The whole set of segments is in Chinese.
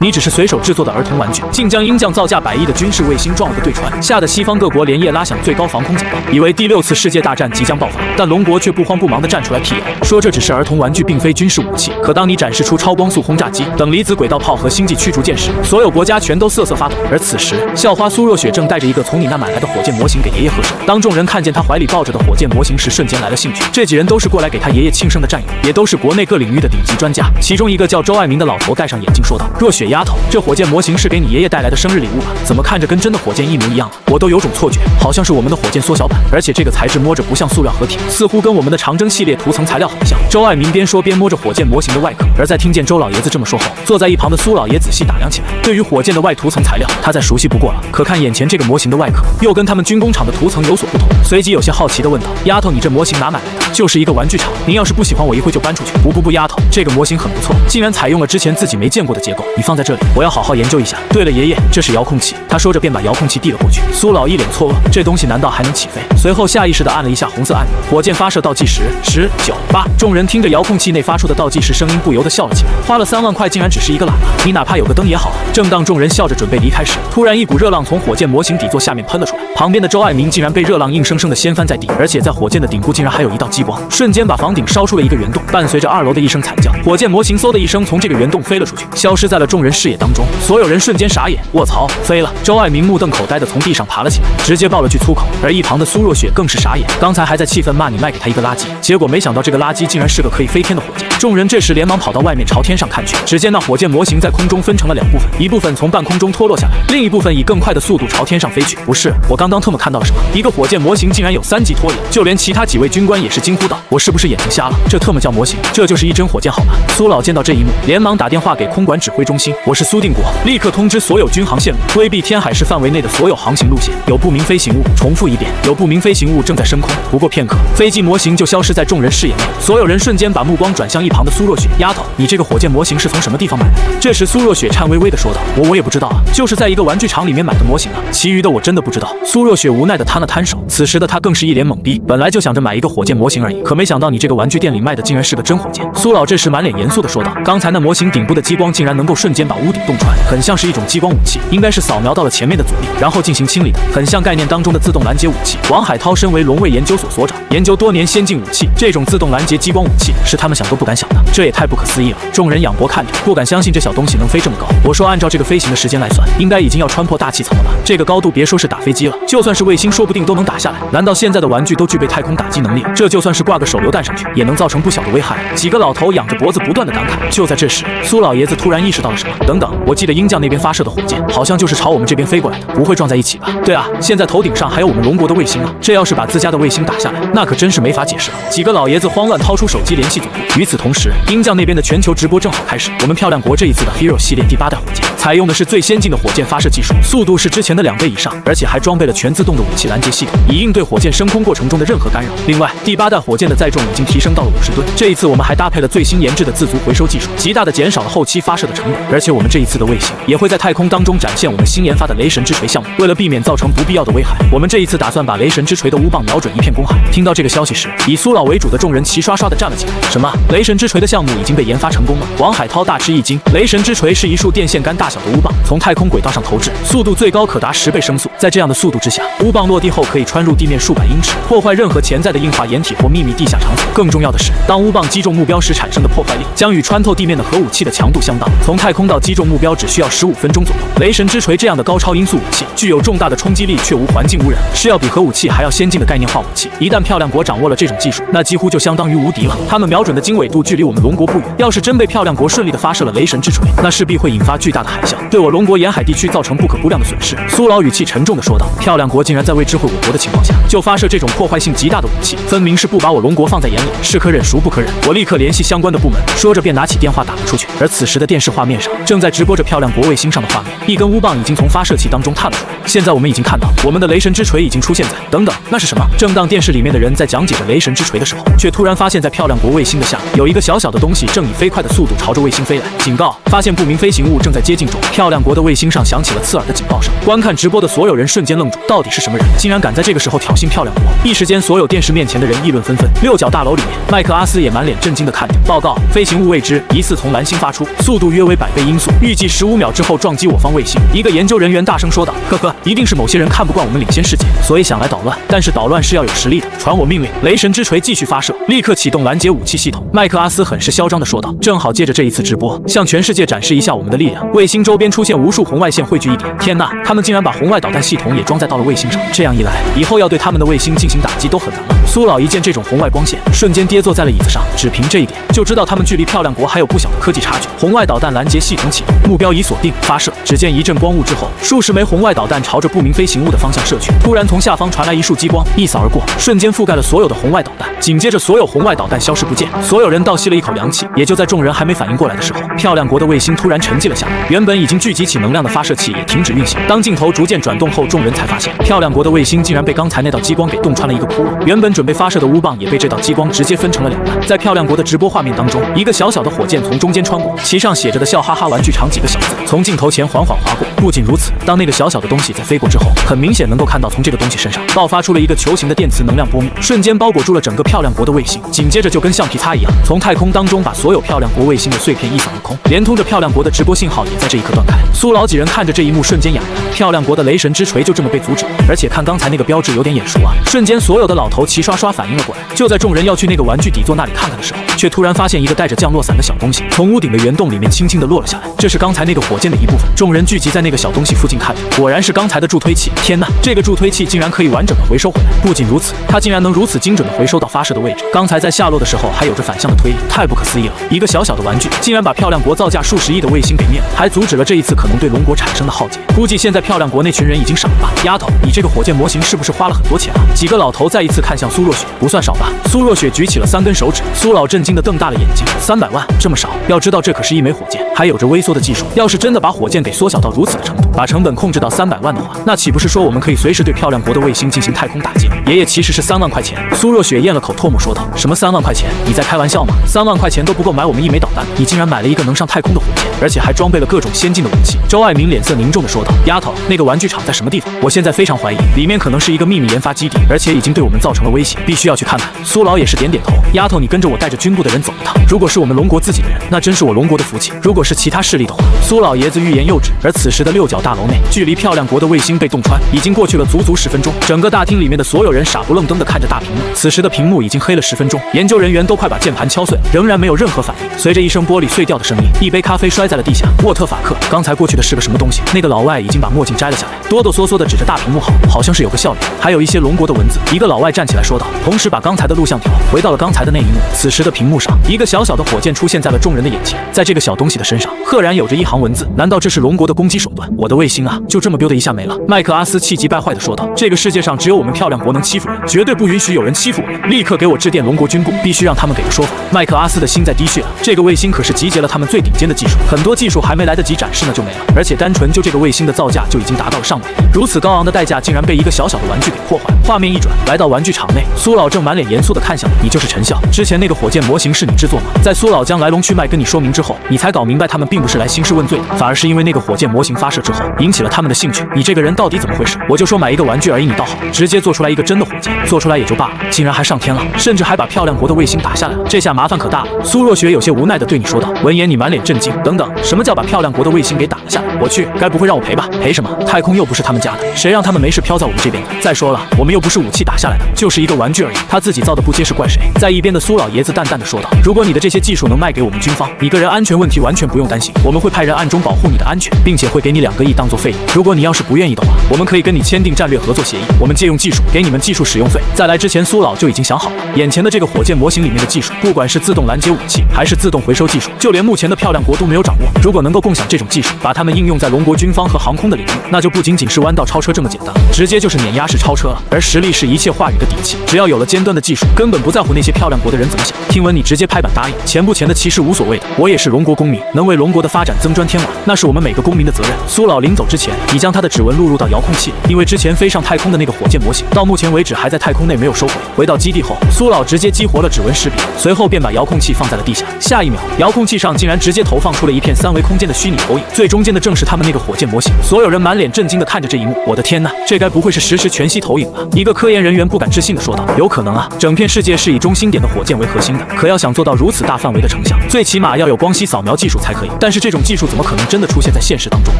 你只是随手制作的儿童玩具，竟将鹰将造价100亿的军事卫星撞了个对穿，吓得西方各国连夜拉响最高防空警报，以为第6次世界大战即将爆发。但龙国却不慌不忙地站出来辟谣，说这只是儿童玩具，并非军事武器。可当你展示出超光速轰炸机等离子轨道炮和星际驱逐舰时，所有国家全都瑟瑟发抖。而此时，校花苏若雪正带着一个从你那买来的火箭模型给爷爷贺寿。当众人看见他怀里抱着的火箭模型时，瞬间来了兴趣。这几人都是过来给他爷爷庆生的战友，也都是国内各领域的顶级专家。其中一个叫周爱民的老头戴上眼镜说道：“若雪丫头，这火箭模型是给你爷爷带来的生日礼物吧？怎么看着跟真的火箭一模一样？我都有种错觉，好像是我们的火箭缩小版，而且这个材质摸着不像塑料合体，似乎跟我们的长征系列涂层材料很像。”周爱民边说边摸着火箭模型的外壳，而在听见周老爷子这么说后，坐在一旁的苏老爷仔细打量起来。对于火箭的外涂层材料，他再熟悉不过了，可看眼前这个模型的外壳，又跟他们军工厂的涂层有所不同，随即有些好奇地问道：“丫头，你这模型哪买来的？就是一个玩具厂，您要是不喜欢，我一会就搬出去。”不，丫头，这个模型很不错，竟然采用了之前自己没见过的结构，你放在这里，我要好好研究一下。对了，爷爷，这是遥控器。他说着便把遥控器递了过去。苏老一脸错愕，这东西难道还能起飞？随后下意识地按了一下红色按钮，火箭发射倒计时，10、9、8。众人听着遥控器内发出的倒计时声音，不由得笑了起来。花了3万块，竟然只是一个喇叭，你哪怕有个灯也好啊。正当众人笑着准备离开时，突然一股热浪从火箭模型底座下面喷了出来，旁边的周爱民竟然被热浪硬生生地掀翻在地，而且在火箭的顶部竟然还有一道激光，瞬间把房顶烧出了一个圆洞。伴随着2楼的一声惨叫，火箭模型嗖的一声从这个圆洞飞了出去，消失在了众人视野当中。所有人瞬间傻眼，卧槽，飞了！周爱民目瞪口呆地从地上爬了起来，直接爆了句粗口。而一旁的苏若雪更是傻眼，刚才还在气愤骂你卖给他一个垃圾，结果没想到这个垃圾竟然是个可以飞天的火箭。众人这时连忙跑到外面朝天上看去，只见那火箭模型在空中分成了2部分，一部分从半空中脱落下来，另一部分以更快的速度朝天上飞去。不是，我刚刚特么看到了什么？一个火箭模型竟然有3级拖引，就连其他几位军官也是惊呼道：“我是不是眼睛瞎了？这特么叫模型？这就是一真火箭好吗？”苏老见到这一幕，连忙打电话给空管指挥中心：“我是苏定国，立刻通知所有军航线路，规避天海市范围内的所有航行路线，有不明飞行物。重复一遍，有不明飞行物正在升空。”不过片刻，飞机模型就消失在众人视野内，所有人瞬间把目光转向一旁的苏若雪：“丫头，你这个火箭模型是从什么地方买来的？”这时苏若雪颤巍巍地说道：“我也不知道啊，就是在一个玩具厂里面买的模型啊，其余的我真的不知道。”苏若雪无奈地摊了摊手，此时的她更是一脸懵逼，本来就想着买一个火箭模型而已，可没想到你这个玩具店里卖的竟然是个真火箭。苏老这时满脸严肃地说道：“刚才那模型顶部的激光竟然能够瞬间把屋顶洞穿，很像是一种激光武器，应该是扫描到了前面的阻力，然后进行清理的，很像概念当中的自动拦截武器。王海涛身为龙卫研究所所长，研究多年先进武器，这种自动拦截激光武器是他们想都不敢想的，这也太不可思议了。”众人仰脖看着，不敢相信这小东西能飞这么高。我说按照这个飞行的时间来算，应该已经要穿破大气层了吧？这个高度别说是打飞机了，就算是卫星说不定都能打下来。难道现在的玩具都具备太空打击能力？这就算是挂个手榴弹上去，也能造成不小的危害。几个老头仰着脖子不断的感慨。就在这时，苏老爷子突然意识到了什么，等等，我记得鹰将那边发射的火箭好像就是朝我们这边飞过来的，不会撞在一起吧？对啊，现在头顶上还有我们龙国的卫星啊，这要是把自家的卫星打下来，那可真是没法解释了。几个老爷子慌乱掏出手机联系总部。与此同时，鹰将那边的全球直播正好开始。我们漂亮国这一次的 Hero 系列第8代火箭，采用的是最先进的火箭发射技术，速度是之前的2倍以上，而且还装备了全自动的武器拦截系统，以应对火箭升空过程中的任何干扰。另外，第8代火箭的载重已经提升到了50吨，这一次我们还搭配了最新研制的自足回收技术，极大的减少了后期发射的成本。而且我们这一次的卫星也会在太空当中展现我们新研发的雷神之锤项目，为了避免造成不必要的危害，我们这一次打算把雷神之锤的乌棒瞄准一片公海。听到这个消息时，以苏老为主的众人齐刷刷地站了起来。什么？雷神之锤的项目已经被研发成功了？王海涛大吃一惊。雷神之锤是一束电线杆大小的乌棒，从太空轨道上投掷，速度最高可达10倍声速。在这样的速度之下，乌棒落地后可以穿入地面数百英尺，破坏任何潜在的硬化掩体或秘密地下场所。更重要的是，当乌棒击中目标时产生的破坏力将与穿透地面的核武器的强度相当，从太空到击中目标只需要15分钟左右。雷神之锤这样的高超音速武器具有重大的冲击力却无环境污染，是要比核武器还要先进的概念化武器。一旦漂亮国掌握了这种技术，那几乎就相当于无敌了。他们瞄准的经纬度距离我们龙国不远，要是真被漂亮国顺利的发射了雷神之锤，那势必会引发巨大的海啸，对我龙国沿海地区造成不可估量的损失。苏老语气沉重地说道：“漂亮国竟然在未知会我国的情况下就发射这种破坏性极大的武器，分明是不把我龙国放在眼里，是可忍孰不可忍。我立刻联系相关的部门。”说着便拿起电话打了出去。而此时的电视画面上正在直播着漂亮国卫星上的画面，一根乌棒已经从发射器当中探了出来，现在我们已经看到，我们的雷神之锤已经出现在……等等，那是什么？正当电视里面的人在讲解着雷神之锤的时候，却突然发现，在漂亮国卫星的下有一个小小的东西正以飞快的速度朝着卫星飞来。警告！发现不明飞行物正在接近中。漂亮国的卫星上响起了刺耳的警报声。观看直播的所有人瞬间愣住，到底是什么人，竟然敢在这个时候挑衅漂亮国？一时间，所有电视面前的人议论纷纷。六角大楼里面，麦克阿斯也满脸震惊地看着报告：飞行物未知，疑似从蓝星发出，速度约为100倍音速，预计15秒之后撞击我方卫星。一个研究人员大声说道：“呵呵，一定是某些人看不惯我们领先世界，所以想来捣乱。但是捣乱是要有实力的。传我命令，雷神之锤继续发射，立刻启动拦截武器系统。”麦克阿斯很是嚣张地说道：“正好借着这一次直播，向全世界展示一下我们的力量。”卫星周边出现无数红外线汇聚一点，天呐，他们竟然把红外导弹系统也装载到了卫星上。这样一来，以后要对他们的卫星进行打击都很难了。苏老一见这种红外光线，瞬间跌坐在了椅子上。只凭这一点，就知道他们距离漂亮国还有不小的科技差距。红外导弹拦截系统启动，目标已锁定，发射。只见一阵光雾之后，数十枚红外导弹朝着不明飞行物的方向射去。突然，从下方传来一束激光，一扫而过，瞬间覆盖了所有的红外导弹。紧接着，所有红外导弹消失不见。所有人倒吸了一口凉气。也就在众人还没反应过来的时候，漂亮国的卫星突然沉寂了下来。原本已经聚集起能量的发射器也停止运行。当镜头逐渐转动后，众人才发现，漂亮国的卫星竟然被刚才那道激光给洞穿了一个窟窿。原本准备发射的乌棒也被这道激光直接分成了两半。在漂亮国的直播画面当中，一个小小的火箭从中间穿过，其上写着的笑哈哈玩具厂几个小字从镜头前缓缓划过。不仅如此，当那个小小的东西在飞过之后，很明显能够看到从这个东西身上爆发出了一个球形的电磁能量波幕，瞬间包裹住了整个漂亮国的卫星。紧接着就跟橡皮擦一样，从太空当中把所有漂亮国卫星的碎片一扫而空，连通着漂亮国的直播信号也在这一刻断开。苏老几人看着这一幕，瞬间哑然。漂亮国的雷神之锤就这么被阻止了，而且看刚才那个标志有点眼熟啊！瞬间，所有的老头齐刷刷反应了过来。就在众人要去那个玩具底座那里看看的时候，却突然发现一个带着降落伞的小东西从屋顶的圆洞里面轻轻地落了下来。这是刚才那个火箭的一部分。众人聚集在那个小东西附近看着，果然是刚才的助推器。天哪，这个助推器竟然可以完整的回收回来！不仅如此，它竟然能如此精准的回收到发射的位置。刚才在下落的时候还有着反向的推力，太不可思议了！一个小小的玩具竟然把漂亮国造价数十亿的卫星给灭了，还阻止了这一次可能对龙国产生的浩劫。估计现在漂亮国那群人已经傻了吧？丫头，你这个火箭模型是不是花了很多钱啊？几个老头再一次看向苏若雪，不算少吧？苏若雪举起了3根手指。苏老震惊的瞪大了眼睛，300万，这么少？要知道这可是一枚火箭，还有着微缩的技术。要是真的把火箭给缩小到如此的程度，把成本控制到300万的话，那岂不是说我们可以随时对漂亮国的卫星进行太空打击？爷爷，其实是3万块钱。苏若雪咽了口唾沫说道：“什么3万块钱？你在开玩笑吗？3万块钱都不够买我们1枚导弹，你竟然买了一个能上太空的火箭，而且还装备了各种先进的武器。”周爱民脸色凝重地说道：“丫头，那个玩具厂在什么地方？我现在非常怀疑，里面可能是一个秘密研发基地，而且已经对我们造成了威胁，必须要去看看。”苏老也是点点头：“丫头，你跟着我带着军部的人走一趟。如果是我们龙国自己的人，那真是我龙国的福气；如果是其他势力的话，苏老爷子欲言又止。”而此时的六角大楼内，距离漂亮国的卫星被洞穿已经过去了足足10分钟。整个大厅里面的所有人傻不愣登地看着大屏幕。此时的屏幕已经黑了10分钟，研究人员都快把键盘敲碎了，仍然没有任何反应。随着一声玻璃碎掉的声音，一杯咖啡摔在了地下。沃特法克，刚才过去的是个什么东西？那个老外已经把墨镜摘了下来，哆哆嗦嗦地指着大屏幕好像是有个笑脸，还有一些龙国的文字。一个老外站起来说道，同时把刚才的录像条回到了刚才的那一幕。此时的屏幕上，一个小小的火箭出现在了众人的眼前，在这个小东西的身上赫然有着一行文字。难道这是龙国的攻击手段？我的卫星啊，就这么丢的一下没了。麦克阿斯气急败坏地说道，这个世界上只有我们漂亮国能欺负人，绝对不允许有人欺负我们。立刻给我致电龙国军部，必须让他们给个说法。麦克阿斯的心在滴血啊，这个卫星可是集结了他们最顶尖的技术，很多技术还没来得及展示呢就没了，而且单纯就这个卫星的造价就已经达到了上万亿，如此高昂的代价竟然被一个小小的玩具给破坏。画面一转，来到玩具厂内，苏老正满脸严肃地看向你，就是陈笑。之前那个火箭模型是你制作吗？在苏老将来龙去脉跟你说明之后，你才搞明白他们并不是来兴师问罪的，反而是因为那个火箭模型发射之后引起了他们的兴趣。你这个人到底怎么回事？我就说买一个玩具而已，你倒好，直接做出来一个真的火箭，做出来也就罢了，竟然还上天了，甚至还把漂亮国的卫星打下来了，这下麻烦可大了。苏若雪有些无奈地对你说道。闻言你满脸震惊，等等，什么叫把漂亮国的卫星给打了下来？我去，该不会让我赔吧？赔什么？太空又不是他们家的，谁让他们没事飘在我们这边的？再说了，我们又不是武器打下来的，就是一个玩具而已，他自己造的不结实怪谁？在一边的苏老爷子淡淡地说道，如果你的这些技术能卖给我们军方，你个人安全问题完全不用担心，我们会派人暗中保护你的安全，并且会给你2个亿当做费用。如果你要是不愿意的话，我们可以跟你签订战略合作协议，我们借用技术，给你们技术使用费。在来之前，苏老就已经想好了，眼前的这个火箭模型里面的技术，不管是自动拦截武器，还是自动回收技术，就连目前的漂亮国都没有掌握。如果能够共享这种技术，把它们应用在龙国军方和航空的领域，那就不仅仅是弯道超车这么简单，直接就是碾压式超车了。而实力是一切话语的底气，只要有了尖端的技术，根本不在乎那些漂亮国的人怎么想。听闻你直接拍板答应，钱不钱的其实无所谓的，我也是龙国公民，能为龙国的发展增砖添瓦，那是我们每个公民的责任。苏老临走之前，你将他的直指纹录入到遥控器，因为之前飞上太空的那个火箭模型，到目前为止还在太空内没有收回。回到基地后，苏老直接激活了指纹识别，随后便把遥控器放在了地下。下一秒，遥控器上竟然直接投放出了一片3维空间的虚拟投影，最中间的正是他们那个火箭模型。所有人满脸震惊地看着这一幕，我的天哪，这该不会是实时全息投影吧？一个科研人员不敢置信地说道：“有可能啊，整片世界是以中心点的火箭为核心的，可要想做到如此大范围的成像，最起码要有光息扫描技术才可以。但是这种技术怎么可能真的出现在现实当中？”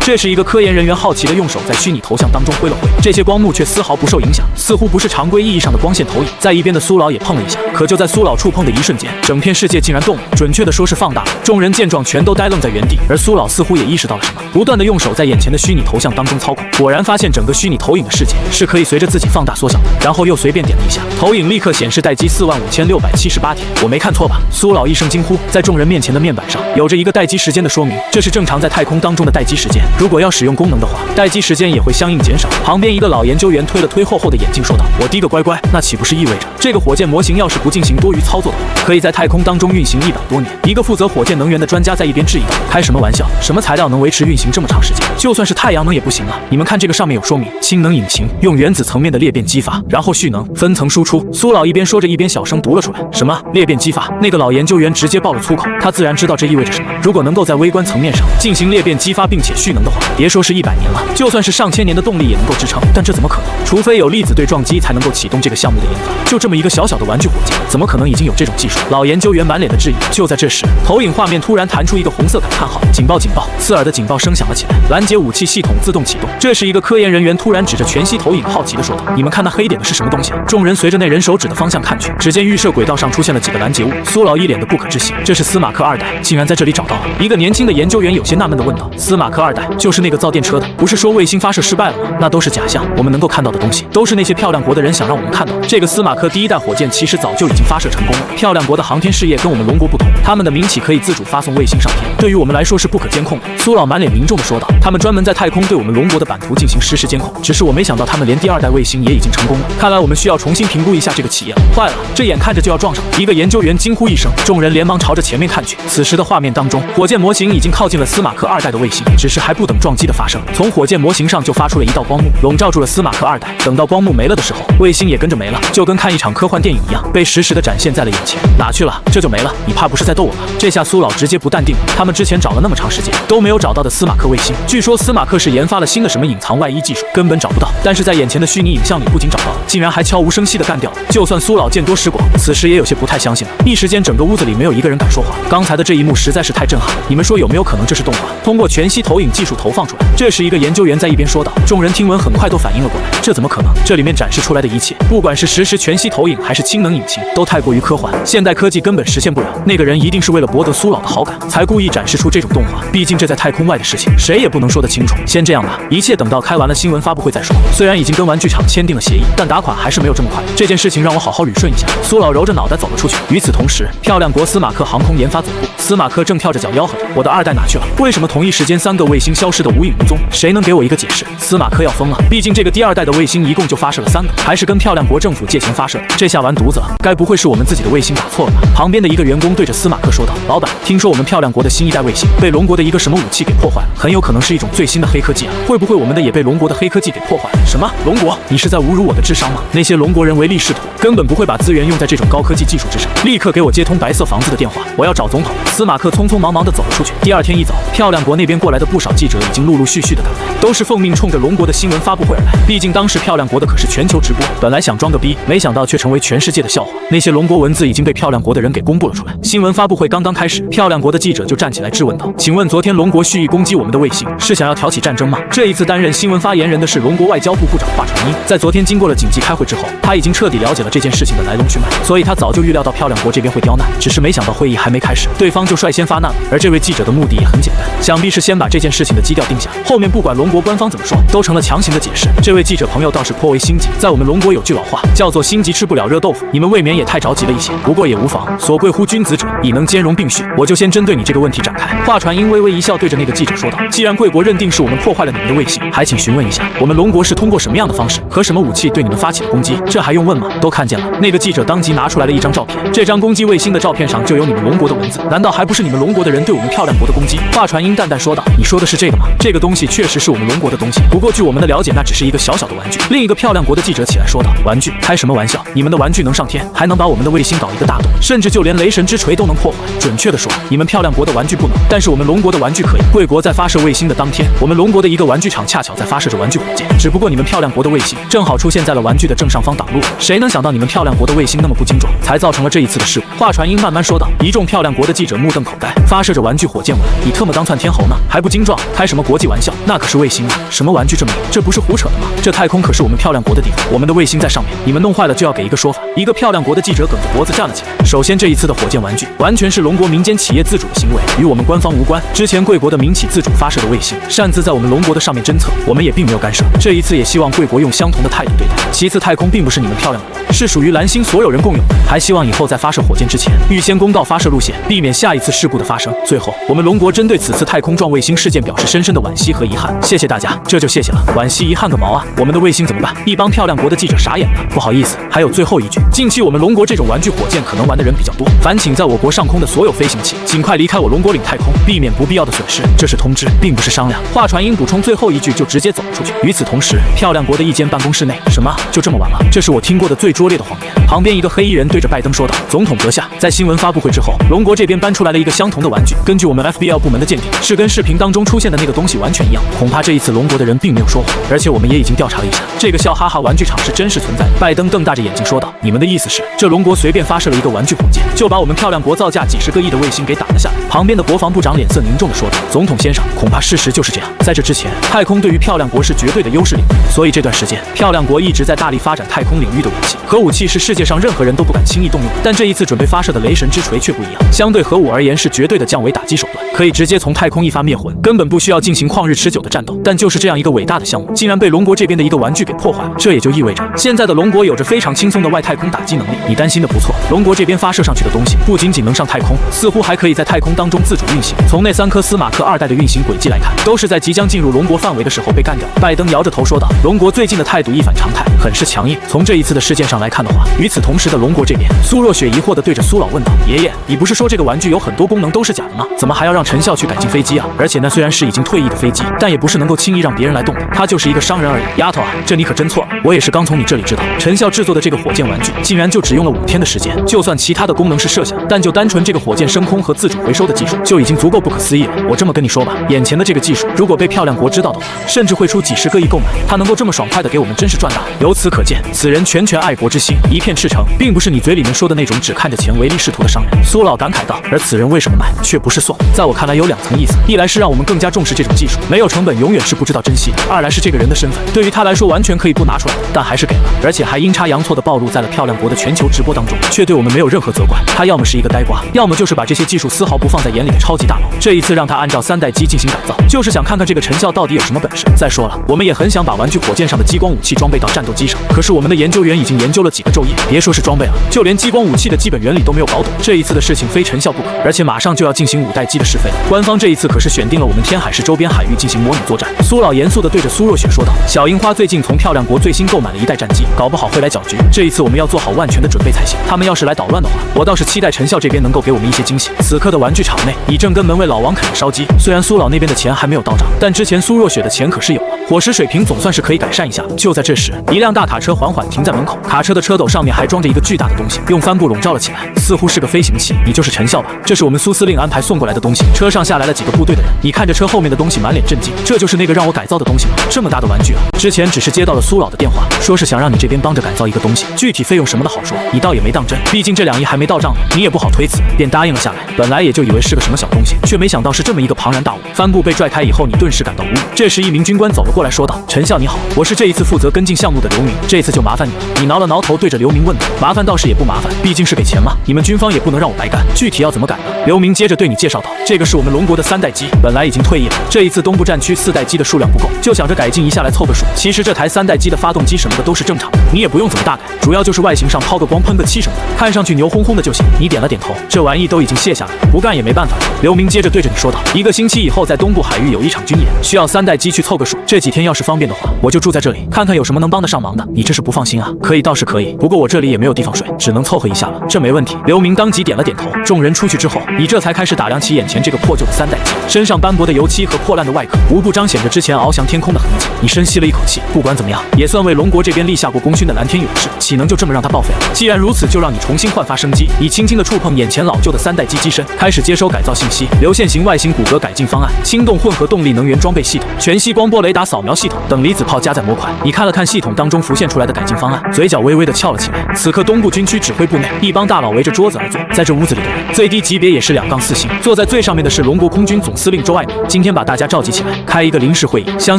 这是一个科研人员好奇地用手在虚拟头像当中挥了挥，这些光幕却丝毫不受影响，似乎不是常规意义上的光线投影。在一边的苏老也碰了一下，可就在苏老触碰的一瞬间，整片世界竟然动了，准确的说是放大了。众人见状全都呆愣在原地，而苏老似乎也意识到了什么，不断的用手在眼前的虚拟头像当中操控，果然发现整个虚拟投影的世界是可以随着自己放大缩小的，然后又随便点了一下，投影立刻显示待机45678天。我没看错吧？苏老一声惊呼，在众人面前的面板上有着一个待机时间的说明，这是正常在太空当中的待机时间，如果要使用功能的话，待机时间也会相应减少。旁边一个老研究员推了推厚厚的眼镜说道：“我滴个乖乖，那岂不是意味着这个火箭模型要是不进行多余操作的话，可以在太空当中运行100多年？”一个负责火箭能源的专家在一边质疑道：“开什么玩笑？什么材料能维持运行这么长时间？就算是太阳能也不行啊！你们看这个上面有说明，氢能引擎用原子层面的裂变激发，然后蓄能分层输出。”苏老一边说着一边小声读了出来：“什么裂变激发？”那个老研究员直接爆了粗口，他自然知道这意味着什么。如果能够在微观层面上进行裂变激发并且蓄能的话，别说是100年了，就算是上千年的动力也能够支撑。但这怎么可能？除非有粒子对撞机才能够启动这个项目的研发。就这么一个小小的玩具火箭，怎么可能已经有这种技术？老研究员满脸的质疑。就在这时，投影画面突然弹出一个红色感叹号，警报警报！刺耳的警报声响了起来，拦截武器系统自动启动。这时一个科研人员突然指着全息投影好奇地说道：“你们看那黑点的是什么东西？”众人随着那人手指的方向看去，只见预设轨道上出现了几个拦截物。苏老一脸的不可置信，这是司马克2代，竟然在这里找到了。一个年轻的研究员有些纳闷地问道：“司马克2代就是那个造电车的，不是说卫星发射失败了吗？那都是假象，我们能够看到的东西都是那些漂亮国的人想让我们看到。这个司马克第1代火箭其实早就已经发射成功了。漂亮国的航天事业跟我们龙国不同，他们的民企可以自主发送卫星上天，对于我们来说是不可监控的。”苏老满脸凝重地说道：“他们专门在太空对我们龙国的版图进行实时监控，只是我没想到他们连第2代卫星也已经成功了。看来我们需要重新评估一下这个企业了。坏了，这眼看着就要撞上了！”一个研究员惊呼一声，众人连忙朝着前面看去。此时的画面当中，火箭模型已经靠近了司马克2代的卫星，只是还不等撞击的发生，从火箭模型上就发出了一道光幕，笼罩住了司马克2代。等到光幕没了的时候，卫星也跟着没了，就跟看一场科幻电影一样，被实时的展现在了眼前。哪去了？这就没了？你怕不是在逗我吧？这下苏老直接不淡定了。他们之前找了那么长时间都没有找到的司马克卫星，据说司马克是研发了新的什么隐藏外衣技术，根本找不到。但是在眼前的虚拟影像里，不仅找到了，竟然还悄无声息的干掉了。就算苏老见多识广，此时也有些不太相信了。一时间，整个屋子里没有一个人敢说话。刚才的这一幕实在是太震撼了，你们说有没有可能这是动画，通过全息投影技术投放出来？这时一个研究员在一边说道。众人听闻很快都反应了过来，这怎么可能？这里面展示出来的一切，不管是实时全息投影还是氢能引擎，都太过于科幻，现代科技根本实现不了。那个人一定是为了博得苏老的好感，才故意展示出这种动画。毕竟这在太空外的事情，谁也不能说得清楚。先这样吧，一切等到开完了新闻发布会再说。虽然已经跟玩具厂签订了协议，但打款还是没有这么快。这件事情让我好好捋顺一下。苏老揉着脑袋走了出去。与此同时，漂亮国司马克航空研发总部，司马克正跳着脚吆喝着：“我的2代哪去了？为什么同一时间3个卫星消失得无影无踪？谁能给我一个解释？”司马克要疯了，毕竟这个第2代的卫星一共就发射了3个，还是跟漂亮国政府借钱发射的，这下完犊子了。该不会是我们自己的卫星打错了吧？旁边的一个员工对着司马克说道：“老板，听说我们漂亮国的新1代卫星被龙国的一个什么武器给破坏了，很有可能是一种最新的黑科技啊！会不会我们的也被龙国的黑科技给破坏了？”什么？龙国？你是在侮辱我的智商吗？那些龙国人唯利是图，根本不会把资源用在这种高科技技术之上。立刻给我接通白色房子的电话，我要找总统。司马克匆匆忙忙地走了出去。第2天一早，漂亮国那边过来的不少记者已经陆陆续续的赶来，都是奉命冲着龙国的新闻发布会而来。毕竟当时漂亮国的可是全球直播，本来想装个逼，没想到却成为全世界的笑话。那些龙国文字已经被漂亮国的人给公布了出来。新闻发布会刚刚开始，漂亮国的记者就站起来质问道：“请问昨天龙国蓄意攻击我们的卫星，是想要挑起战争吗？”这一次担任新闻发言人的是龙国外交部部长华传英。在昨天经过了紧急开会之后，他已经彻底了解了这件事情的来龙去脉，所以他早就预料到漂亮国这边会刁难，只是没想到会议还没开始，对方就率先发难了。而这位记者的目的也很简单，想必是先把这件事情的基调定下，后面不管龙国官方怎么说，都成了强行的解释。这位记者朋友倒是颇为心急，在我们龙国有句老话，叫做心急吃不了热豆腐，你们未免也太着急了一些。不过也无妨，所贵乎君子者，以能兼容并蓄。我就先针对你这个问题展开。华传英微微一笑，对着那个记者说道：“既然贵国认定是我们破坏了你们的卫星，还请询问一下，我们龙国是通过什么样的方式和什么武器对你们发起了攻击？这还用问吗？都看见了。”那个记者当即拿出来了一张照片，这张攻击卫星的照片上就有你们龙国的文字，难道还不是你们龙国的人对我们漂亮国的攻击？华传英淡淡说道：“你说的是这个吗？这个东西确实是我们龙全国的东西。不过据我们的了解，那只是一个小小的玩具。另一个漂亮国的记者起来说道：“玩具？开什么玩笑？你们的玩具能上天，还能把我们的卫星搞一个大洞，甚至就连雷神之锤都能破坏。准确的说，你们漂亮国的玩具不能，但是我们龙国的玩具可以。贵国在发射卫星的当天，我们龙国的一个玩具厂恰巧在发射着玩具火箭，只不过你们漂亮国的卫星正好出现在了玩具的正上方挡路。谁能想到你们漂亮国的卫星那么不精准，才造成了这一次的事故？”华传英慢慢说道。一众漂亮国的记者目瞪口呆，发射着玩具火箭文，你特么当窜天猴呢？还不精壮？开什么国际玩笑？那可是卫星啊！什么玩具这么牛？这不是胡扯的吗？这太空可是我们漂亮国的地方，我们的卫星在上面，你们弄坏了就要给一个说法。一个漂亮国的记者梗着脖子站了起来。首先，这一次的火箭玩具完全是龙国民间企业自主的行为，与我们官方无关。之前贵国的民企自主发射的卫星，擅自在我们龙国的上面侦测，我们也并没有干涉。这一次也希望贵国用相同的态度对待。其次，太空并不是你们漂亮国，是属于蓝星所有人共有的，还希望以后在发射火箭之前，预先公告发射路线，避免下一次事故的发生。最后，我们龙国针对此次太空撞卫星事件表示深深的惋惜和遗憾。谢谢大家，这就谢谢了。惋惜遗憾个毛啊！我们的卫星怎么办？一帮漂亮国的记者傻眼了。不好意思，还有最后一句，近期我们龙国这种玩具火箭可能玩的人比较多，烦请在我国上空的所有飞行器尽快离开我龙国领太空，避免不必要的损失。这是通知，并不是商量。华传英补充最后一句就直接走了出去。与此同时，漂亮国的一间办公室内，什么？就这么晚了？这是我听过的最拙劣的谎言。旁边一个黑衣人对着拜登说道：“总统阁下，在新闻发布会之后，龙国这边搬出来了一个相同的玩具，根据我们 FBL 部门的鉴定，是跟视频当中出现的那个东西完全一样。恐怕这一次龙国的人并没有说谎，而且我们也已经调查了一下，这个笑哈哈玩具厂是真实存在的。”拜登瞪大着眼睛说道：“你们的意思是，这龙国随便发射了一个玩具火箭，就把我们漂亮国造价几十个亿的卫星给打了下来？”旁边的国防部长脸色凝重地说道：“总统先生，恐怕事实就是这样。在这之前，太空对于漂亮国是绝对的优势领域，所以这段时间，漂亮国一直在大力发展太空领域的武器。核武器是世界上任何人都不敢轻易动用的，但这一次准备发射的雷神之锤却不一样，相对核武而言是绝对的降维打击手段，可以直接从太空一发灭魂，根本不需要进行旷日持久的战斗。但就是这样一个伟大的项目，竟然被龙国这边的一个玩具给破坏了。这也就意味着，现在的龙国有着非常轻松的外太空打击能力。你担心的不错，龙国这边发射上去的东西不仅仅能上太空，似乎还可以在太空当中自主运行。从那3颗司马克2代的运行轨迹来看，都是在即将进入龙国范围的时候被干掉。”拜登摇着头说道：“龙国最近的态度一反常态，很是强硬。从这一次的事件上来看的话，与此同时的龙国这边，苏若雪疑惑地对着苏老问道：爷爷，你不是说这个玩具有很多功能都是假的吗？怎么还要让陈笑去改进飞机啊？而且那虽然是已经退役的飞机，但也不是能够轻易让别人来动的，他就是一个商人而已。丫头啊，这你可真错了，我也是刚从你这里知道，陈笑制作的这个火箭玩具，竟然就只用了5天的时间。就算其他的功能是设想，但就单纯这个火箭升空和自主回收的技术，就已经足够不可思议了。我这么跟你说吧，眼前的这个技术，如果被漂亮国知道的话，甚至会出几十个亿购买。他能够这么爽快的给我们，真是赚大了。由此可见，此人全爱国之心一片赤诚，并不是你嘴里面说的那种只看着钱唯利是图的商人。”苏老感慨道。而此人为什么买，却不是送？在我看来有2层意思，一来是让我们更加重视这种技术，没有成本永远是不知道珍惜的；二来是这个人的身份，对于他来说完全可以不拿出来，但还是给了，而且还阴差阳错的暴露在了漂亮国的全球直播当中，却对我们没有任何责怪。他要么是一个呆瓜，要么就是把这些技术丝毫不放在眼里的超级大佬。这一次让他按照3代机进行改造，就是想看看这个陈笑到底有什么本事。再说了，我们也很想把玩具火箭上的激光武器装备到战斗机上，可是我们的研究员已经研究了几个昼夜，别说是装备了，就连激光武器的基本原理都没有搞懂。这一次的事情非陈笑不可，而且马上就要进行5代机的试飞了。官方这一次可是选定了我们天海市周边海域进行模拟作战。苏老严肃地对着苏若雪说道：“小樱花最近从漂亮国最新购买了1代战机，搞不好会来搅局。这一次我们要做好万全的准备才行。他们要是来捣乱的话，我倒是期待陈笑这边能够给我们一些惊喜。”此刻的玩具厂内，你正跟门卫老王啃着烧鸡。虽然苏老那边的钱还没有到账，但之前苏若雪的钱可是有了，伙食水平总算是可以改善一下。就在这时，一辆大卡车缓缓停在门口，卡车的车斗上面还装着一个巨大的东西，用帆布笼罩了起来，似乎是个飞行器。你就是陈笑吧？这是我们苏司令安排送过来的东西。车上下来了几个部队的人，你看着车后面的东西，满脸震惊。这就是那个让我改造的东西吗？这么大的玩具啊！之前只是接到了苏老的电话，说是想让你这边帮着改造一个东西，具体费用什么的好说，你倒也没当真，毕竟这2亿还没到账呢，你也不好推辞，便答应了下来。本来也就以为是个什么小东西，却没想到是这么一个庞然大物。帆布被拽开以后，你顿时感到无语。这时一名军官走了过来，说道：“陈笑你好，我是这一次负责跟进项目的刘明，这次就麻烦你了。”你挠了挠头，对着刘明问道：“麻烦倒是也不麻烦，毕竟是给钱嘛，你们军方也不能让我白干，具体要怎么改呢？”刘明接着对你介绍道：“这个是我们龙国的3代机，本来已经退役了，这一次东部战区4代机的数量不够，就想着改进一下来凑个数。其实这台3代机的发动机什么的都是正常的，你也不用怎么大改，主要就是外形上抛个光喷个漆什么的，看上去牛哄哄的就行。”你点了点头，这玩意都已经卸下来了，不干也没办法。刘明接着对着你说道：“1个星期以后在东部海域有一场军演，需要3代机去凑个数，这几天要是方便的话，我就住在这里，看看有什么能帮得上忙的。你这是不放心啊？”“可以倒是可以，不过我这里也没有地方睡，只能凑合一下了。”“这没问题。”刘明当即点了点头。众人出去之后，你这才开始打量起眼前这这个破旧的3代机，身上斑驳的油漆和破烂的外壳，无不彰显着之前翱翔天空的痕迹。你深吸了一口气，不管怎么样，也算为龙国这边立下过功勋的蓝天勇士，岂能就这么让它报废了？既然如此，就让你重新焕发生机。你轻轻地触碰眼前老旧的3代机机身，开始接收改造信息，流线型外形骨骼改进方案，轻动混合动力能源装备系统，全息光波雷达扫描系统等离子炮加载模块。你看了看系统当中浮现出来的改进方案，嘴角微微的翘了起来。此刻东部军区指挥部内，一帮大佬围着桌子而坐，在这屋子里的人最低级别也是2-4星，坐在最上面的是龙国空军总司令周爱民。今天把大家召集起来，开一个临时会议，相